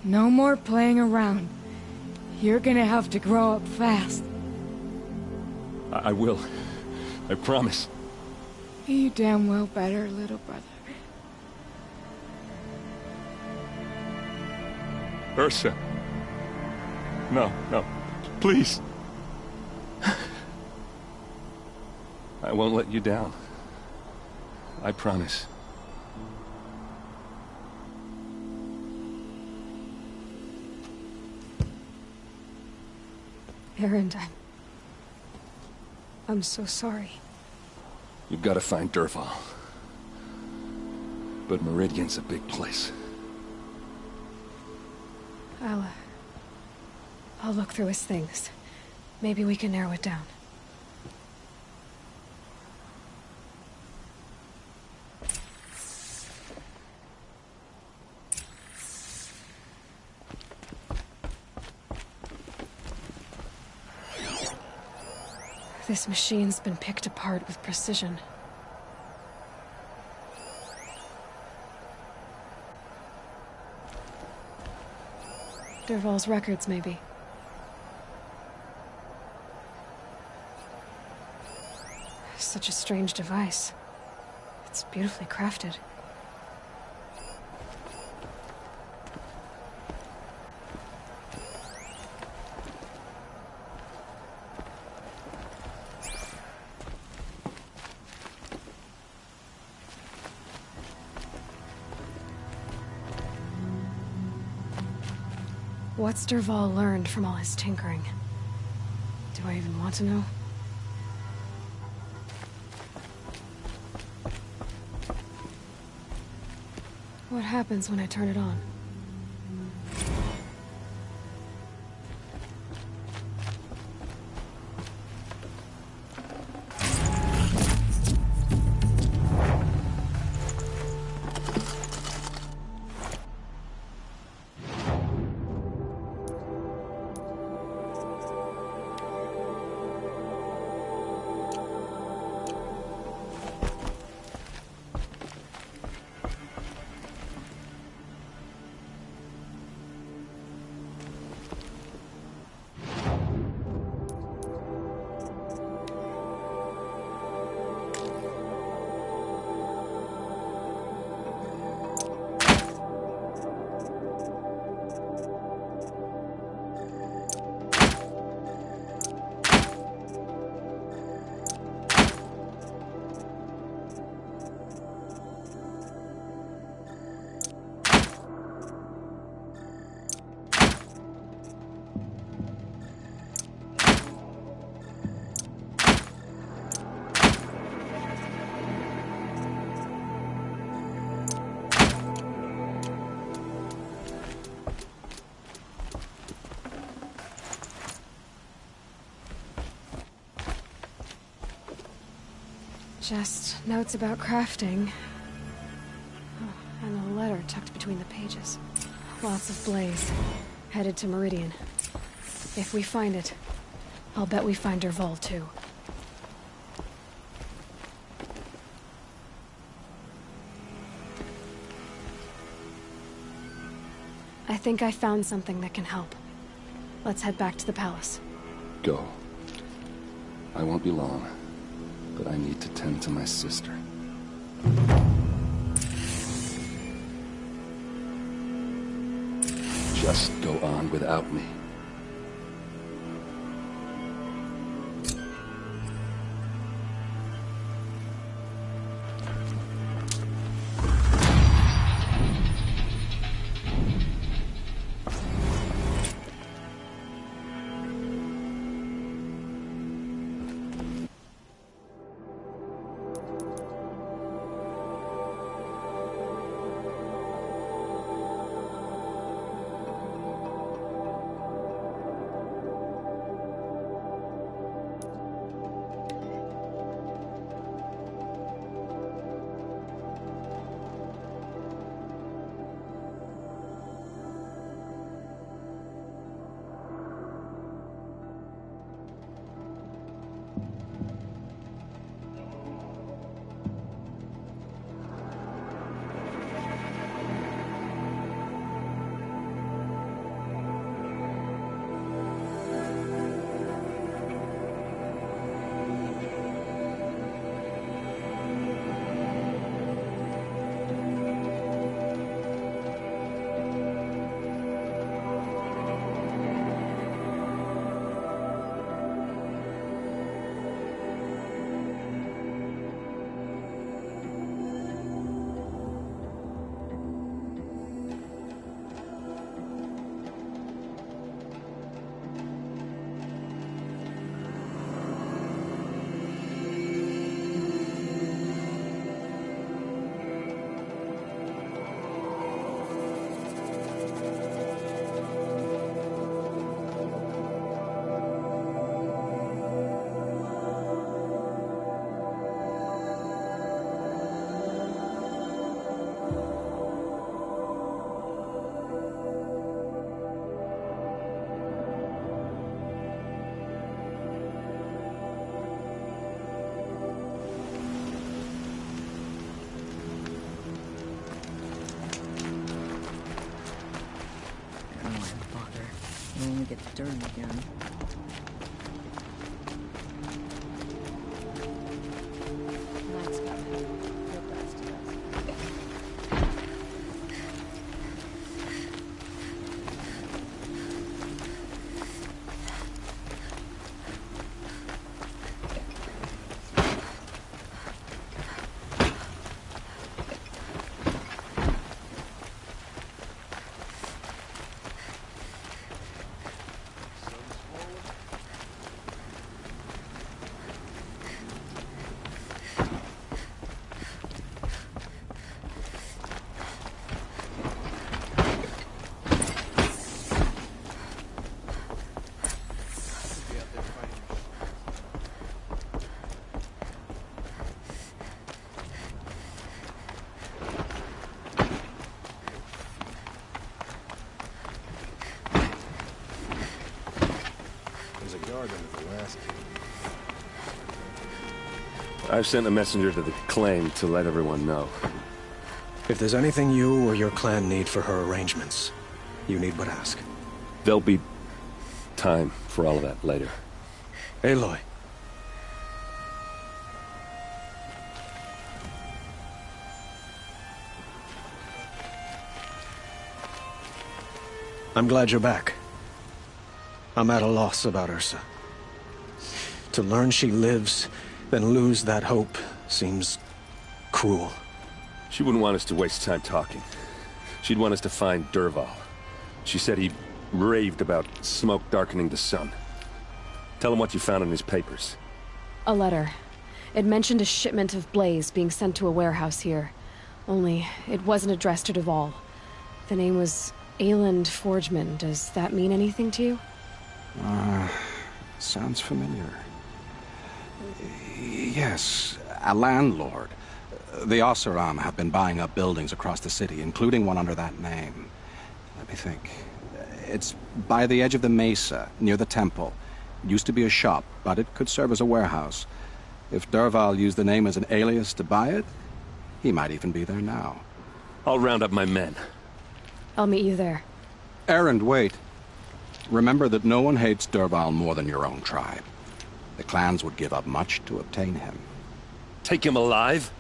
No more playing around. You're gonna have to grow up fast. I will. I promise. You damn well better, little brother. Ursa. No, no. Please. I won't let you down. I promise. Aaron, I'm so sorry. You've got to find Durval. But Meridian's a big place. I'll look through his things. Maybe we can narrow it down. This machine's been picked apart with precision. Durval's records, maybe. Such a strange device. It's beautifully crafted. What's Durval learned from all his tinkering? Do I even want to know? What happens when I turn it on? Just notes about crafting. Oh, and a letter tucked between the pages. Lots of Blaze. Headed to Meridian. If we find it, I'll bet we find Dervahl too. I think I found something that can help. Let's head back to the palace. Go. I won't be long, but I need to tend to my sister. Just go on without me. Get dirty again. I've sent a messenger to the claim to let everyone know. If there's anything you or your clan need for her arrangements, you need but ask. There'll be time for all of that later. Aloy. I'm glad you're back. I'm at a loss about Ursa. To learn she lives, then lose that hope, seems cruel. She wouldn't want us to waste time talking. She'd want us to find Dervahl. She said he raved about smoke darkening the sun. Tell him what you found in his papers. A letter. It mentioned a shipment of Blaze being sent to a warehouse here. Only, it wasn't addressed to Dervahl. The name was Ayland Forgeman. Does that mean anything to you? Sounds familiar. Yes, a landlord. The Oseram have been buying up buildings across the city, including one under that name. Let me think. It's by the edge of the mesa, near the temple. It used to be a shop, but it could serve as a warehouse. If Dervahl used the name as an alias to buy it, he might even be there now. I'll round up my men. I'll meet you there. Erend, wait. Remember that no one hates Dervahl more than your own tribe. The clans would give up much to obtain him. Take him alive?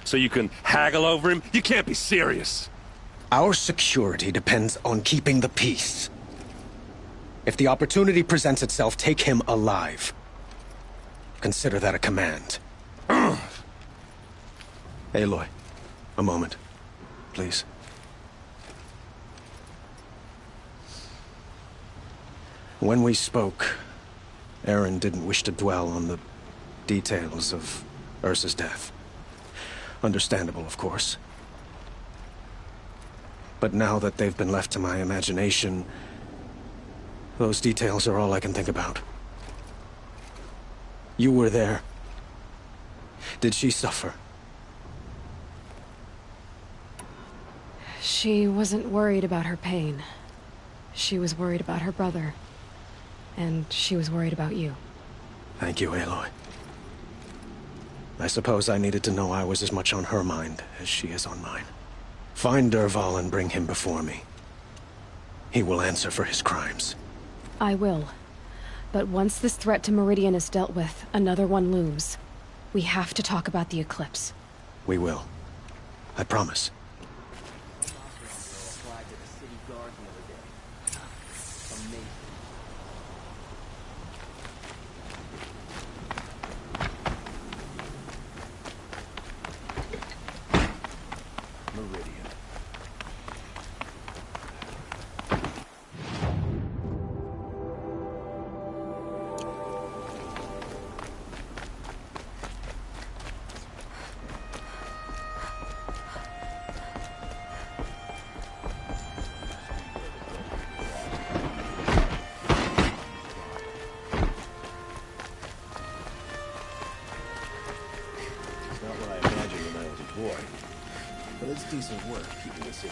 So you can haggle over him? You can't be serious. Our security depends on keeping the peace. If the opportunity presents itself, take him alive. Consider that a command. Aloy, a moment, please. When we spoke, Erend didn't wish to dwell on the details of Ursa's death. Understandable, of course. But now that they've been left to my imagination, those details are all I can think about. You were there. Did she suffer? She wasn't worried about her pain. She was worried about her brother. And she was worried about you. Thank you, Aloy. I suppose I needed to know I was as much on her mind as she is on mine. Find Dervahl and bring him before me. He will answer for his crimes. I will. But once this threat to Meridian is dealt with, another one looms. We have to talk about the eclipse. We will. I promise.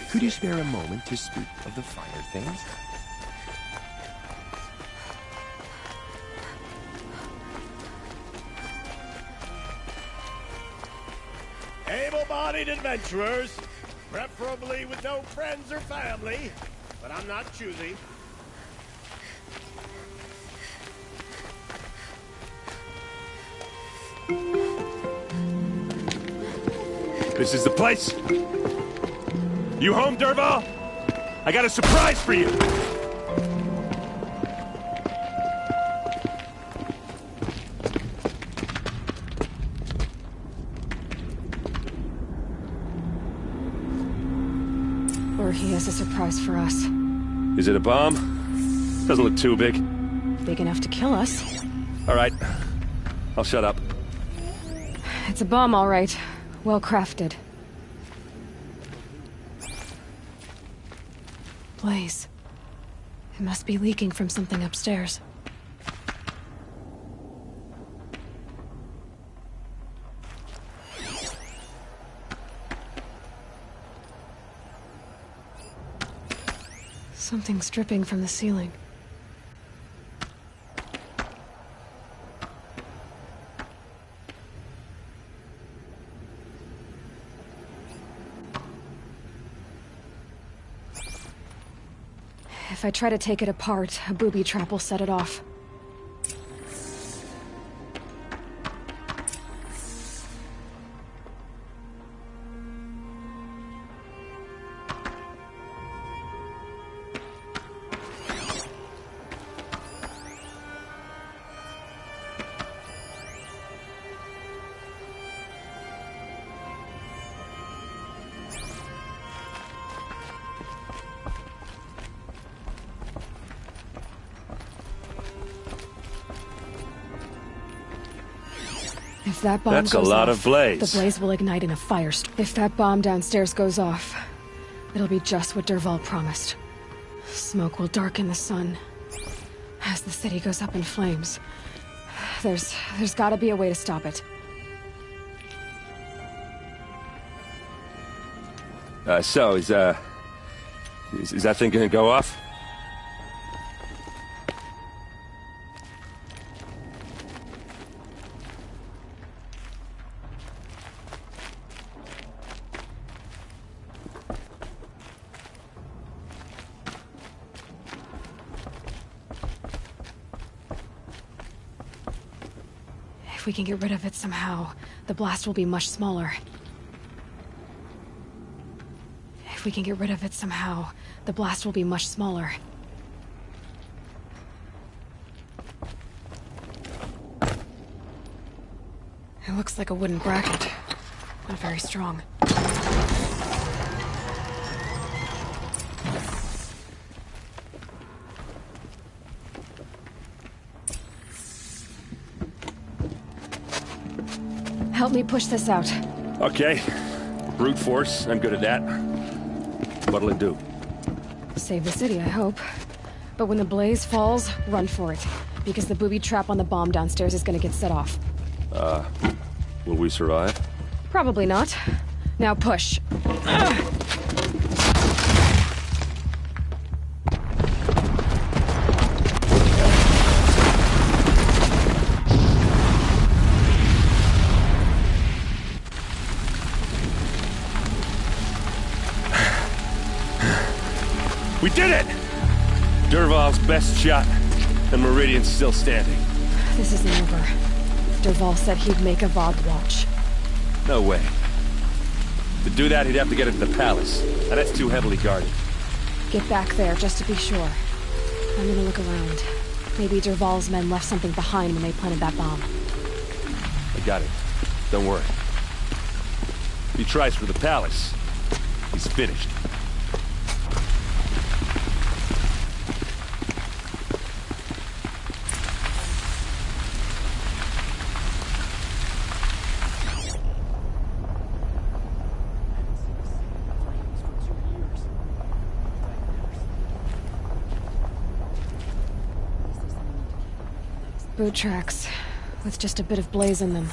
Could you spare a moment to speak of the finer things? Able-bodied adventurers, preferably with no friends or family, but I'm not choosy. This is the place. You home, Dervahl? I got a surprise for you. Or he has a surprise for us. Is it a bomb? Doesn't look too big. Big enough to kill us. All right. I'll shut up. It's a bomb, all right. Well crafted. Blaze. It must be leaking from something upstairs. Something's dripping from the ceiling. If I try to take it apart, a booby trap will set it off. If that bomb That's goes a lot off, of blaze. the blaze will ignite in a firestorm. If that bomb downstairs goes off, it'll be just what Dervahl promised. Smoke will darken the sun as the city goes up in flames. There's gotta be a way to stop it. So, is that thing gonna go off? If we can get rid of it somehow, the blast will be much smaller. If we can get rid of it somehow, the blast will be much smaller. It looks like a wooden bracket. Not very strong. Help me push this out. Okay. Brute force, I'm good at that. What'll it do? Save the city, I hope. But when the blaze falls, run for it. Because the booby trap on the bomb downstairs is gonna get set off. Will we survive? Probably not. Now push. We did it! Dervahl's best shot, and Meridian's still standing. This isn't over. Dervahl said he'd make a VOD watch. No way. To do that, he'd have to get into the palace, and that's too heavily guarded. Get back there, just to be sure. I'm gonna look around. Maybe Dervahl's men left something behind when they planted that bomb. I got it. Don't worry. If he tries for the palace, he's finished. Boot tracks, with just a bit of blaze in them.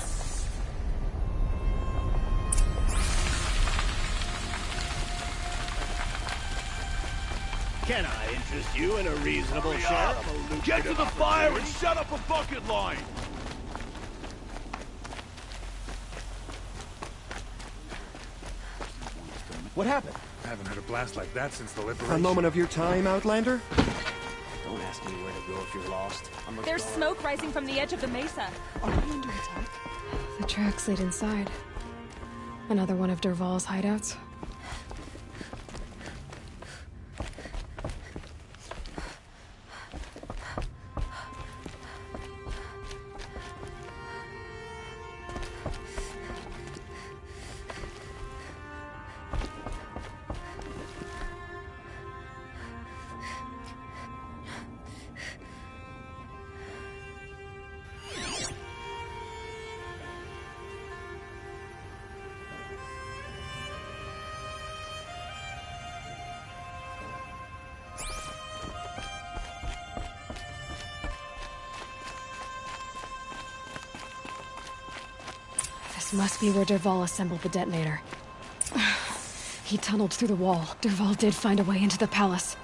Can I interest you in a reasonable share of a lucrative Get to the fire and opportunity? shut up a bucket line! What happened? I haven't heard a blast like that since the liberation. A moment of your time, Outlander? Don't ask me where to go if you're lost. There's smoke rising from the edge of the mesa. Are we under attack? The tracks lead inside. Another one of Dervahl's hideouts. This must be where Dervahl assembled the detonator. He tunneled through the wall. Dervahl did find a way into the palace.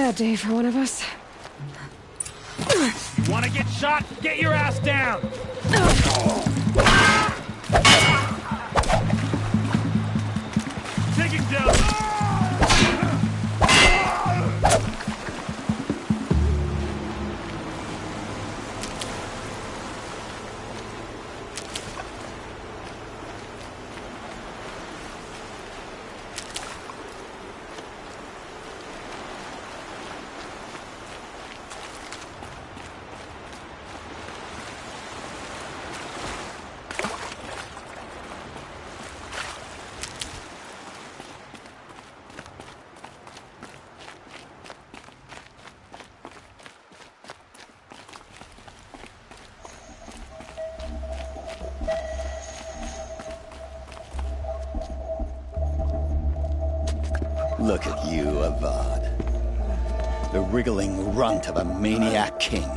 bad day for one of us. Wanna get shot? Get your ass down! Taking down! Look at you, Avad. The wriggling runt of a maniac king.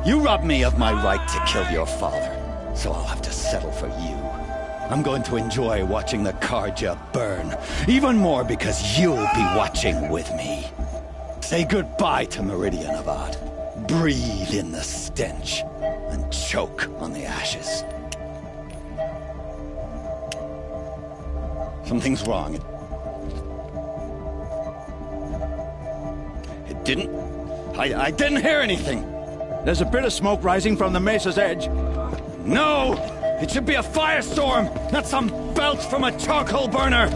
You robbed me of my right to kill your father, so I'll have to settle for you. I'm going to enjoy watching the Karja burn, even more because you'll be watching with me. Say goodbye to Meridian, Avad. Breathe in the stench, and choke on the ashes. Something's wrong. It didn't... I didn't hear anything. There's a bit of smoke rising from the mesa's edge. No! It should be a firestorm, not some belch from a charcoal burner!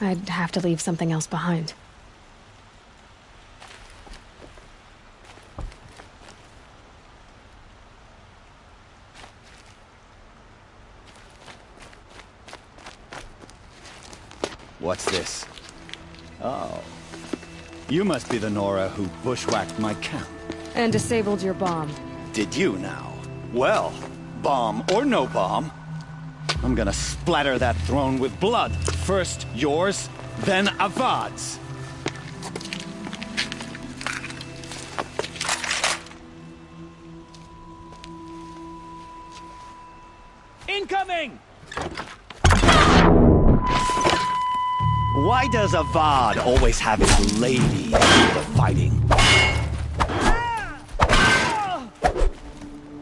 I'd have to leave something else behind. What's this? Oh. You must be the Nora who bushwhacked my camp. And disabled your bomb. Did you now? Well, bomb or no bomb, I'm gonna splatter that throne with blood. First yours, then Avad's. Incoming! Why does Avad always have his lady do the fighting?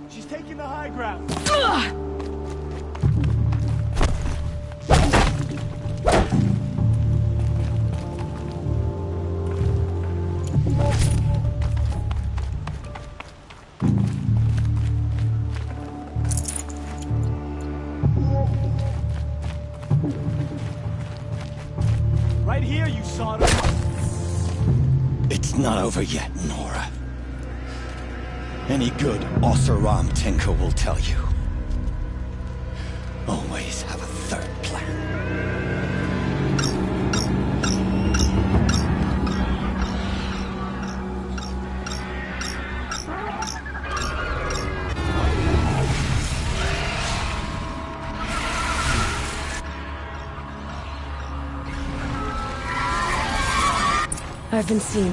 She's taking the high ground. Right here, you son of a... It's not over yet, Nora. Any good Oseram tinker will tell you. Always have a third plan. I've been seen.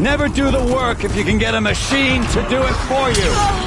Never do the work if you can get a machine to do it for you!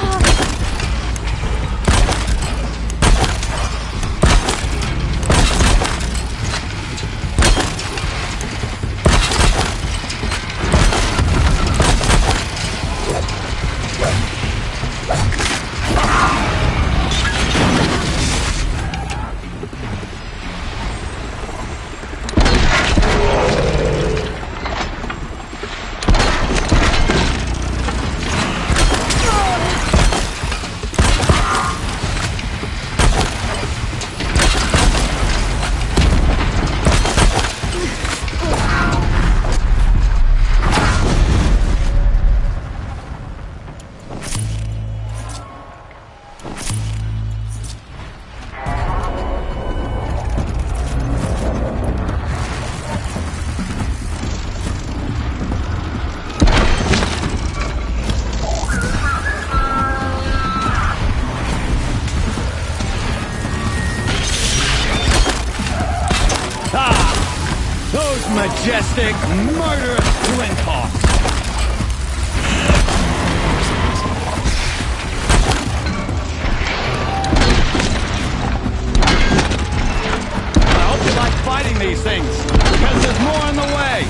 majestic, murderous twin toss. I hope you like fighting these things, because there's more in the way.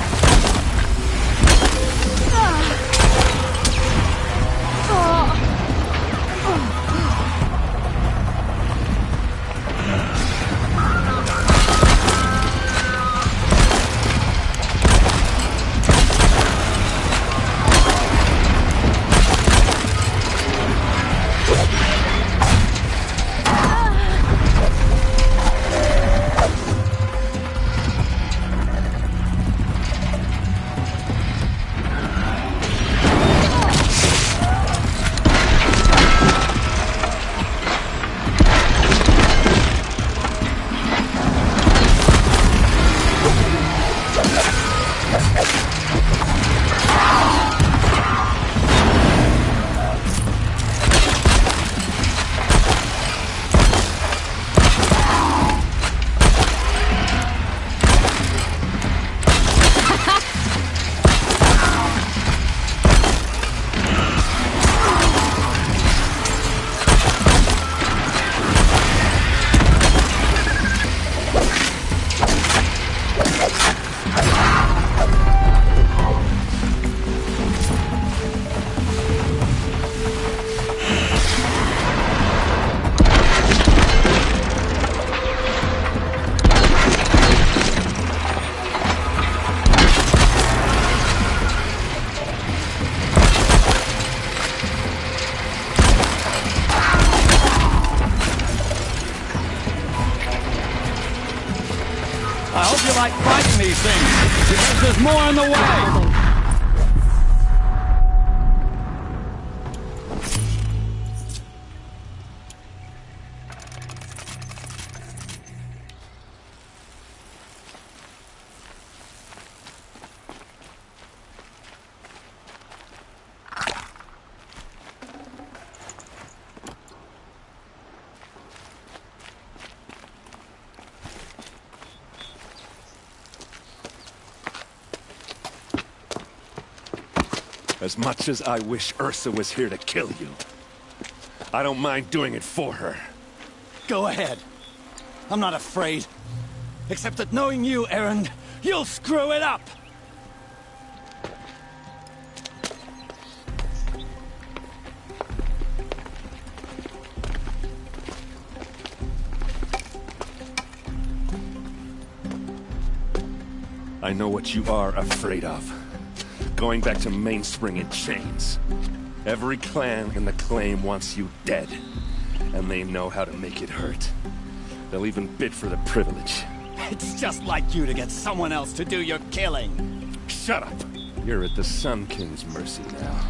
I hope you like fighting these things, because there's more in the way. As much as I wish Ursa was here to kill you, I don't mind doing it for her. Go ahead. I'm not afraid. Except that knowing you, Aaron, you'll screw it up! I know what you are afraid of. Going back to Mainspring in chains. Every clan in the claim wants you dead. And they know how to make it hurt. They'll even bid for the privilege. It's just like you to get someone else to do your killing. Shut up! You're at the Sun King's mercy now.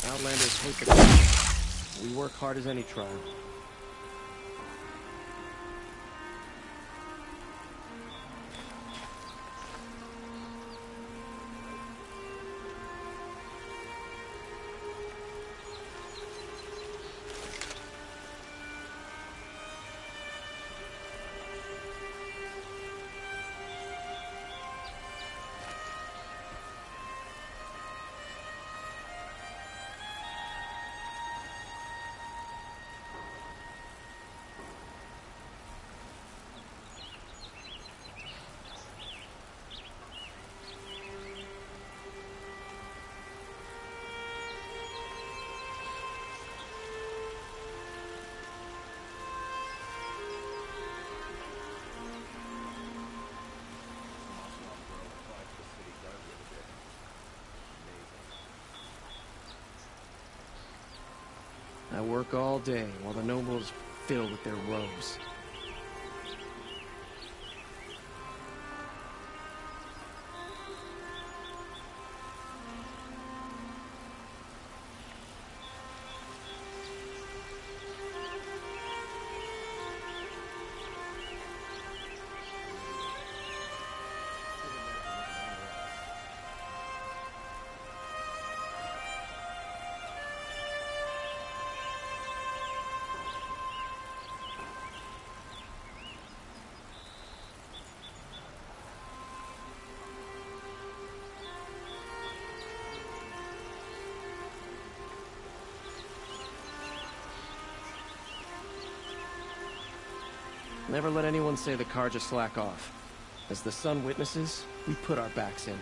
Outlanders hate the cops. We work hard as any tribe. I work all day while the nobles fill with their robes. Never let anyone say the Carja slack off. As the sun witnesses, we put our backs in.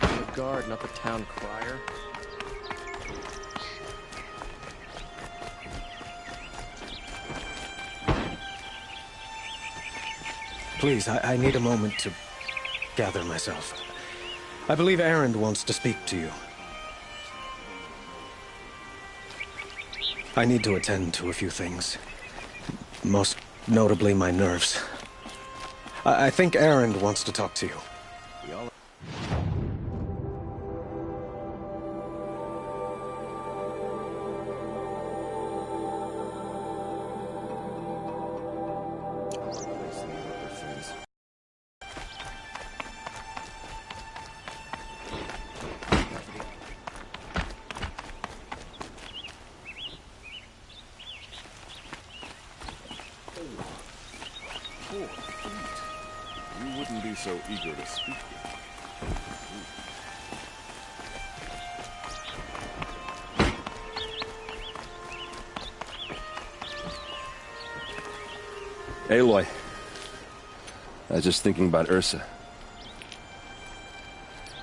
The guard, not the town crier. Please, I need a moment to gather myself. I believe Erend wants to speak to you. I need to attend to a few things. Most notably, my nerves. I think Erend wants to talk to you. You wouldn't be so eager to speak Aloy, I was just thinking about Ursa.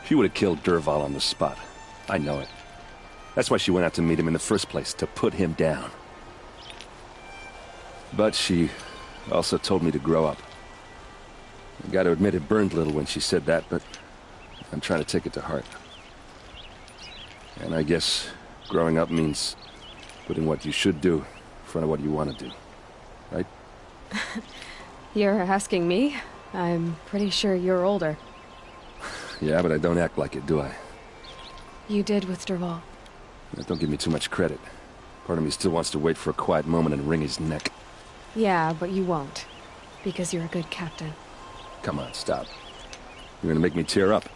She would have killed Dervahl on the spot. I know it. That's why she went out to meet him in the first place, to put him down. But she also told me to grow up. I gotta admit it burned a little when she said that, but I'm trying to take it to heart. And I guess growing up means putting what you should do in front of what you want to do. Right? You're asking me? I'm pretty sure you're older. Yeah, but I don't act like it, do I? You did with Dervahl. Don't give me too much credit. Part of me still wants to wait for a quiet moment and wring his neck. Yeah, but you won't. Because you're a good captain. Come on, stop. You're gonna make me tear up.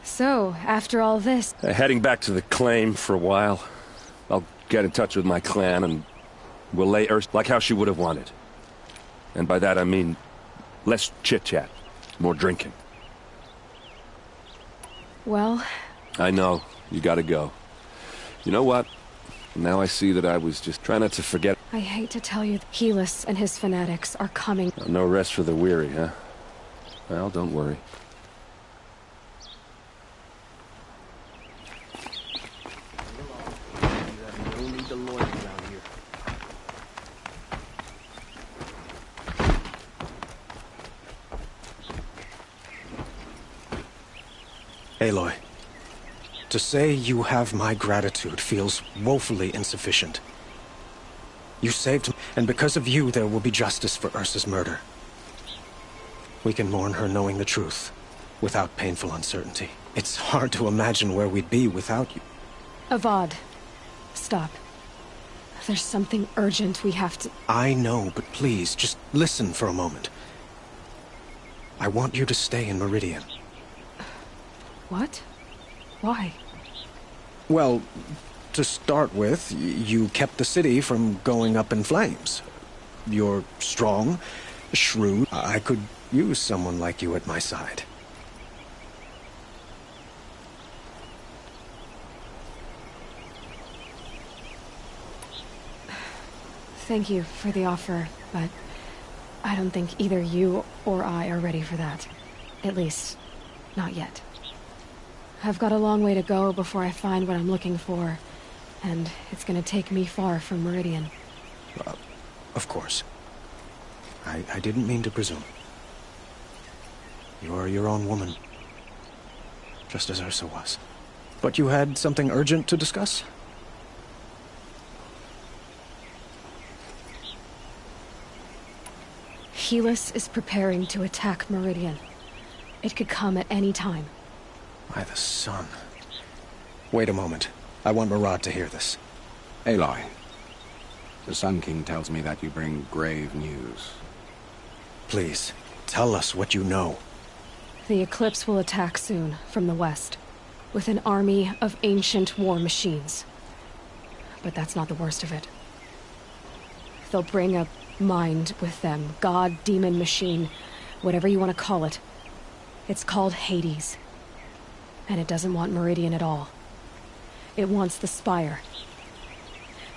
So, after all this... Heading back to the claim for a while. I'll get in touch with my clan and we'll lay Ursa like how she would have wanted. And by that I mean less chit-chat, more drinking. Well... I know, you gotta go. You know what? Now I see that I was just trying not to forget. I hate to tell you, Helis and his fanatics are coming. No rest for the weary, huh? Well, don't worry. No need to loiter around here. Aloy, to say you have my gratitude feels woefully insufficient. You saved me, and because of you there will be justice for Ursa's murder. We can mourn her knowing the truth, without painful uncertainty. It's hard to imagine where we'd be without you. Avad, stop. There's something urgent we have to... I know, but please, just listen for a moment. I want you to stay in Meridian. What? Why? Well, to start with, you kept the city from going up in flames. You're strong, shrewd. I could use someone like you at my side. Thank you for the offer, but I don't think either you or I are ready for that. At least, not yet. I've got a long way to go before I find what I'm looking for, and it's gonna take me far from Meridian. Of course. I didn't mean to presume. You're your own woman. Just as Ursa was. But you had something urgent to discuss? Helis is preparing to attack Meridian. It could come at any time. By the sun. Wait a moment. I want Murad to hear this. Aloy, the Sun King tells me that you bring grave news. Please, tell us what you know. The Eclipse will attack soon, from the west, with an army of ancient war machines. But that's not the worst of it. They'll bring a mind with them, god, demon, machine, whatever you want to call it. It's called Hades. And it doesn't want Meridian at all. It wants the Spire.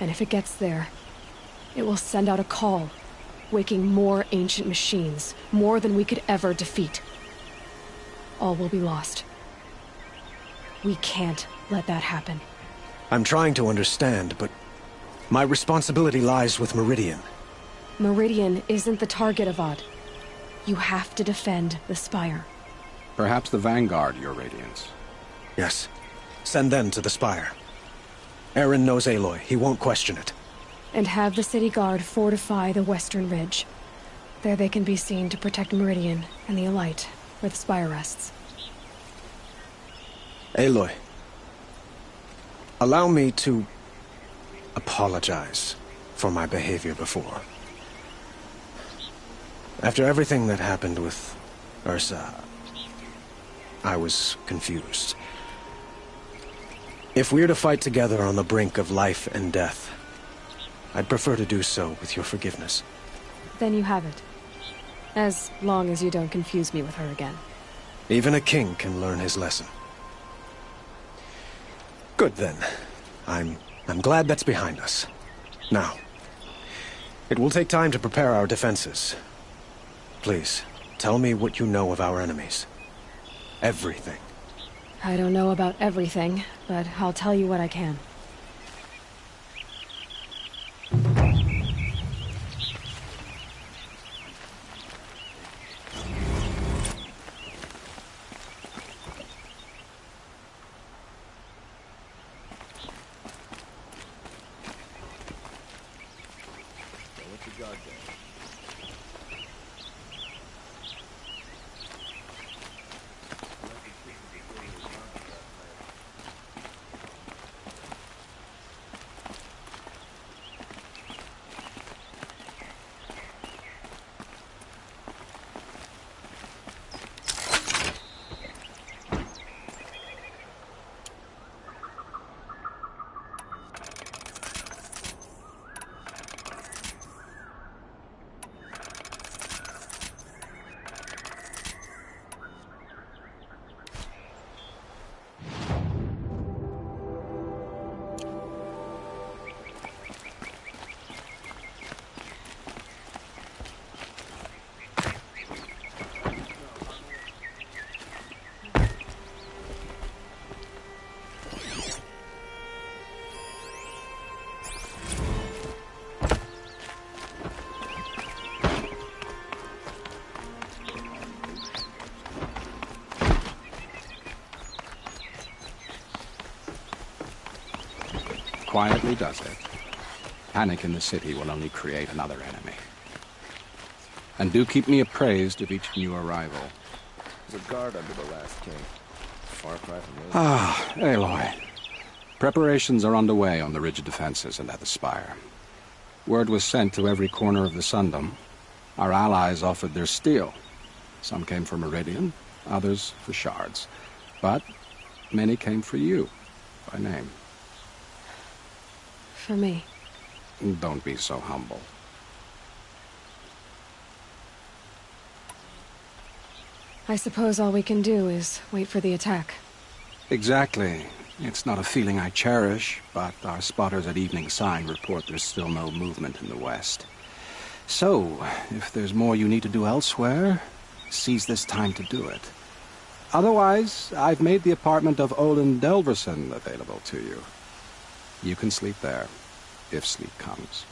And if it gets there, it will send out a call, waking more ancient machines, more than we could ever defeat. All will be lost. We can't let that happen. I'm trying to understand, but my responsibility lies with Meridian. Meridian isn't the target, Avad. You have to defend the Spire. Perhaps the Vanguard, Your Radiance. Yes. Send them to the Spire. Eren knows Aloy. He won't question it. And have the city guard fortify the western ridge. There they can be seen to protect Meridian and the Elite, where the Spire rests. Aloy. Allow me to apologize for my behavior before. After everything that happened with Ursa, I was confused. If we're to fight together on the brink of life and death, I'd prefer to do so with your forgiveness. Then you have it. As long as you don't confuse me with her again. Even a king can learn his lesson. Good then. I'm glad that's behind us. Now, it will take time to prepare our defenses. Please, tell me what you know of our enemies. Everything. I don't know about everything, but I'll tell you what I can. quietly does it. Panic in the city will only create another enemy. And do keep me appraised of each new arrival. There's a guard under the last king. Far cry from this. Ah, Aloy. Preparations are underway on the ridge defenses and at the spire. Word was sent to every corner of the Sundom. Our allies offered their steel. Some came for Meridian, others for shards. But many came for you, by name. For me. Don't be so humble. I suppose all we can do is wait for the attack. Exactly. It's not a feeling I cherish, but our spotters at Evening Sign report there's still no movement in the west. So, if there's more you need to do elsewhere, seize this time to do it. Otherwise, I've made the apartment of Olin Delverson available to you. You can sleep there, if sleep comes.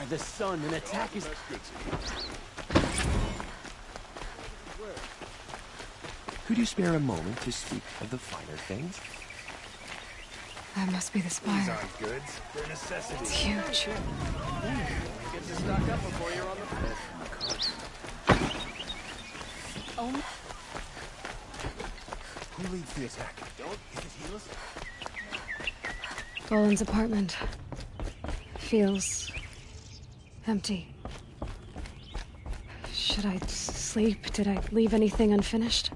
The sun, an attack is... Could you spare a moment to speak of the finer things? That must be the spire. These aren't goods. They're necessities. It's huge. Get to stock up before you're on the fence. Oh. Who leads the attack? Is it Helis? Boland's apartment. Feels... empty. Should I sleep? Did I leave anything unfinished?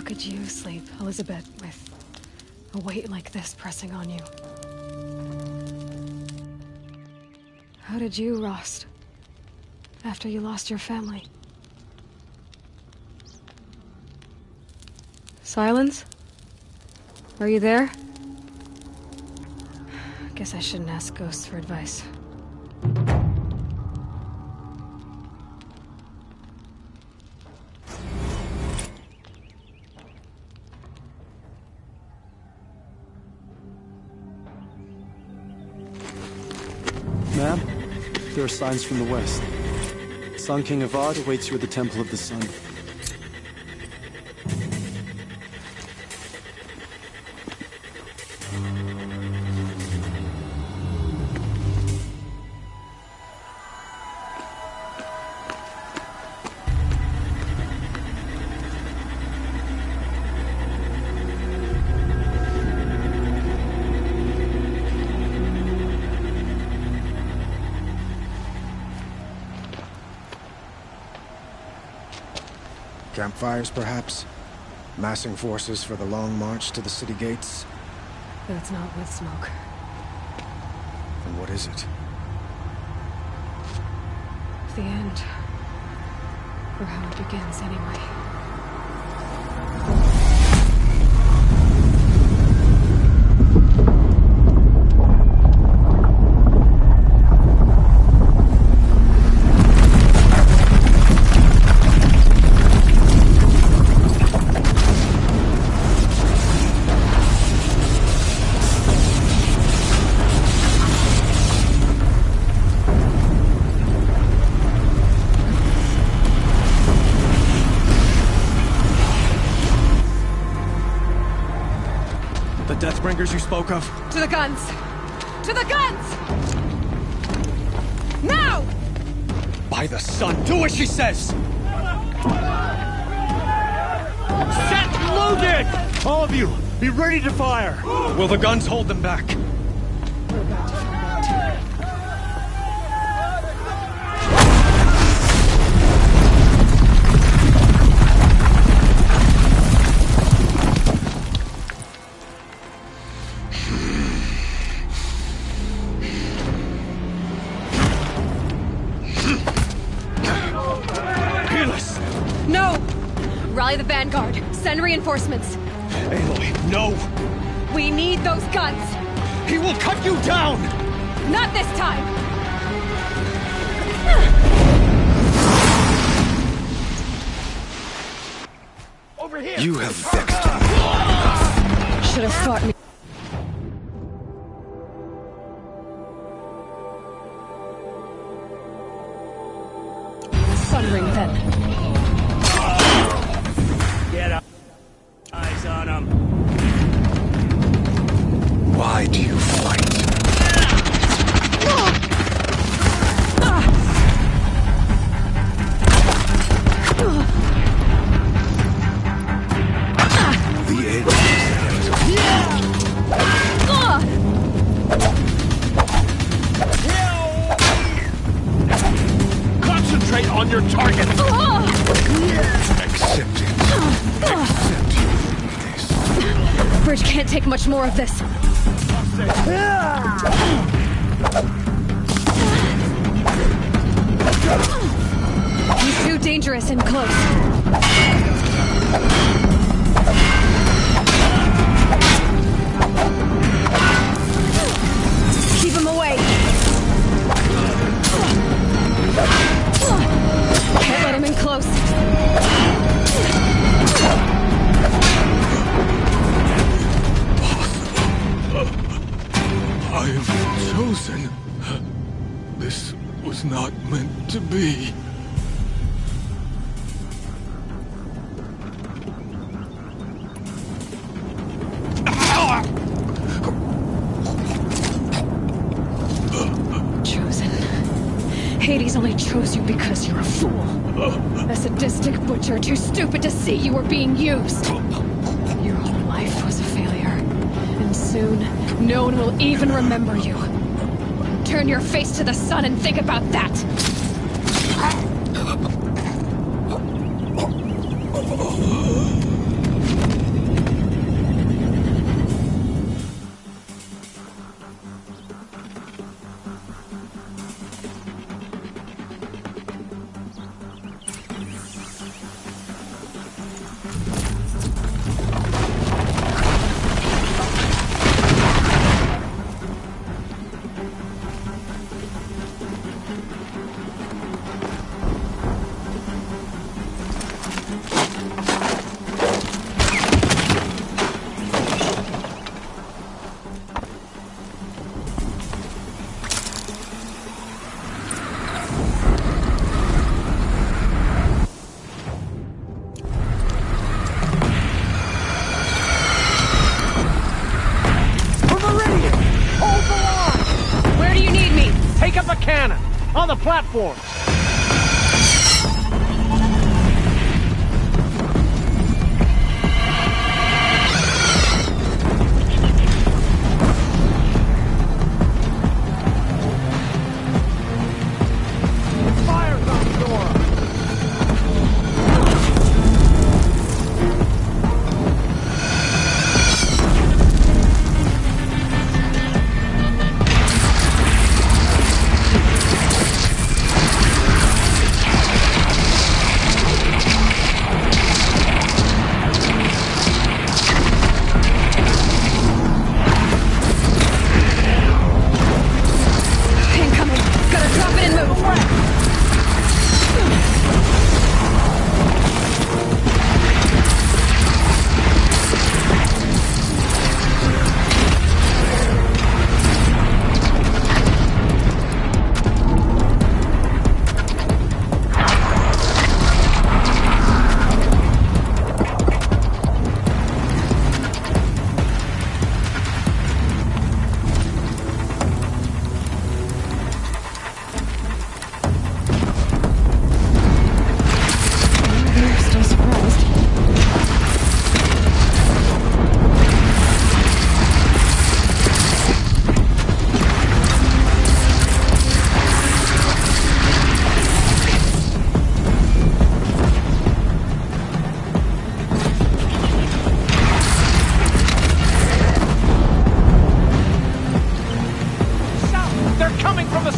Could you sleep, Elizabeth, with a weight like this pressing on you? How did you, Rost, after you lost your family? Silence? Are you there? Guess I shouldn't ask ghosts for advice. Ma'am, there are signs from the west. Sun King Avad awaits you at the Temple of the Sun. Campfires, perhaps? Massing forces for the long march to the city gates? That's not with smoke. Then what is it? The end. Or how it begins, anyway. buggers you spoke of? To the guns! To the guns! Now! By the sun, do what she says! Set loaded! All of you, be ready to fire! Will the guns hold them back? We're about to find out too. No! Rally the vanguard. Send reinforcements. Aloy, no! We need those guns! He will cut you down! Not this time! Over here! You have vexed me. Should have fought me. Sun ring then. Get up. Eyes on him. Why do you fight? The edge Concentrate on your target. Accept it. Accept this. Bridge can't take much more of this. He's too dangerous and close. Keep him away. Can't let him in close. I have been chosen. This was not meant to be. Chosen. Hades only chose you because you're a fool. A sadistic butcher too stupid to see you were being used. Your whole life was a failure. And soon, no one will even remember you. Turn your face to the sun and think about that! On the platform! Fire's on the door!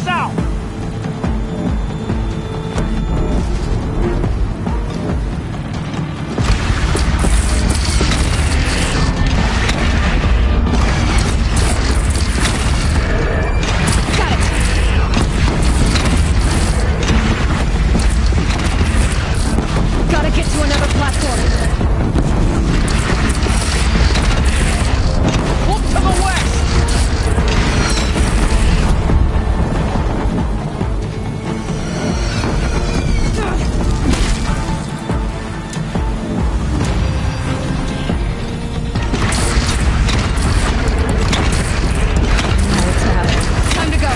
south! Gotta get to another platform. Look to the west! Time to go.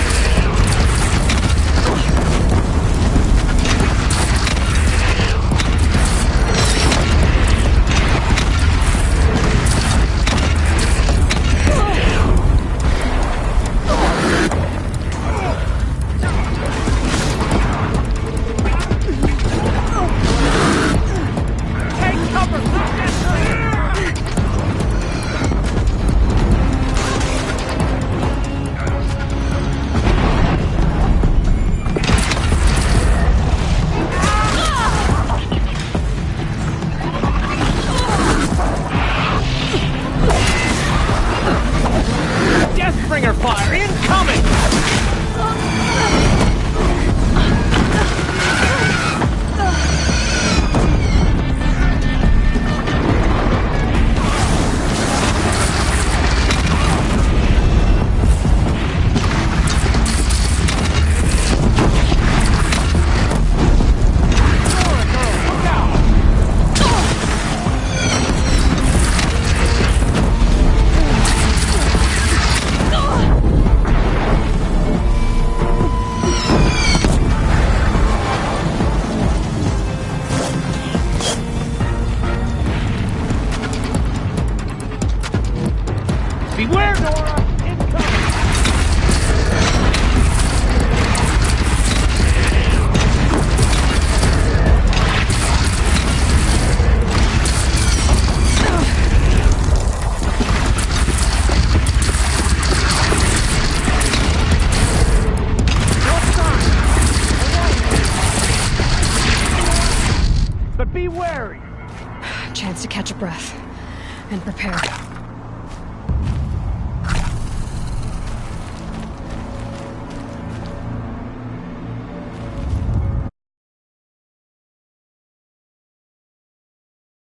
Deathbringer fire incoming! Beware, Nora! Incoming! But be wary! Chance to catch a breath and prepare.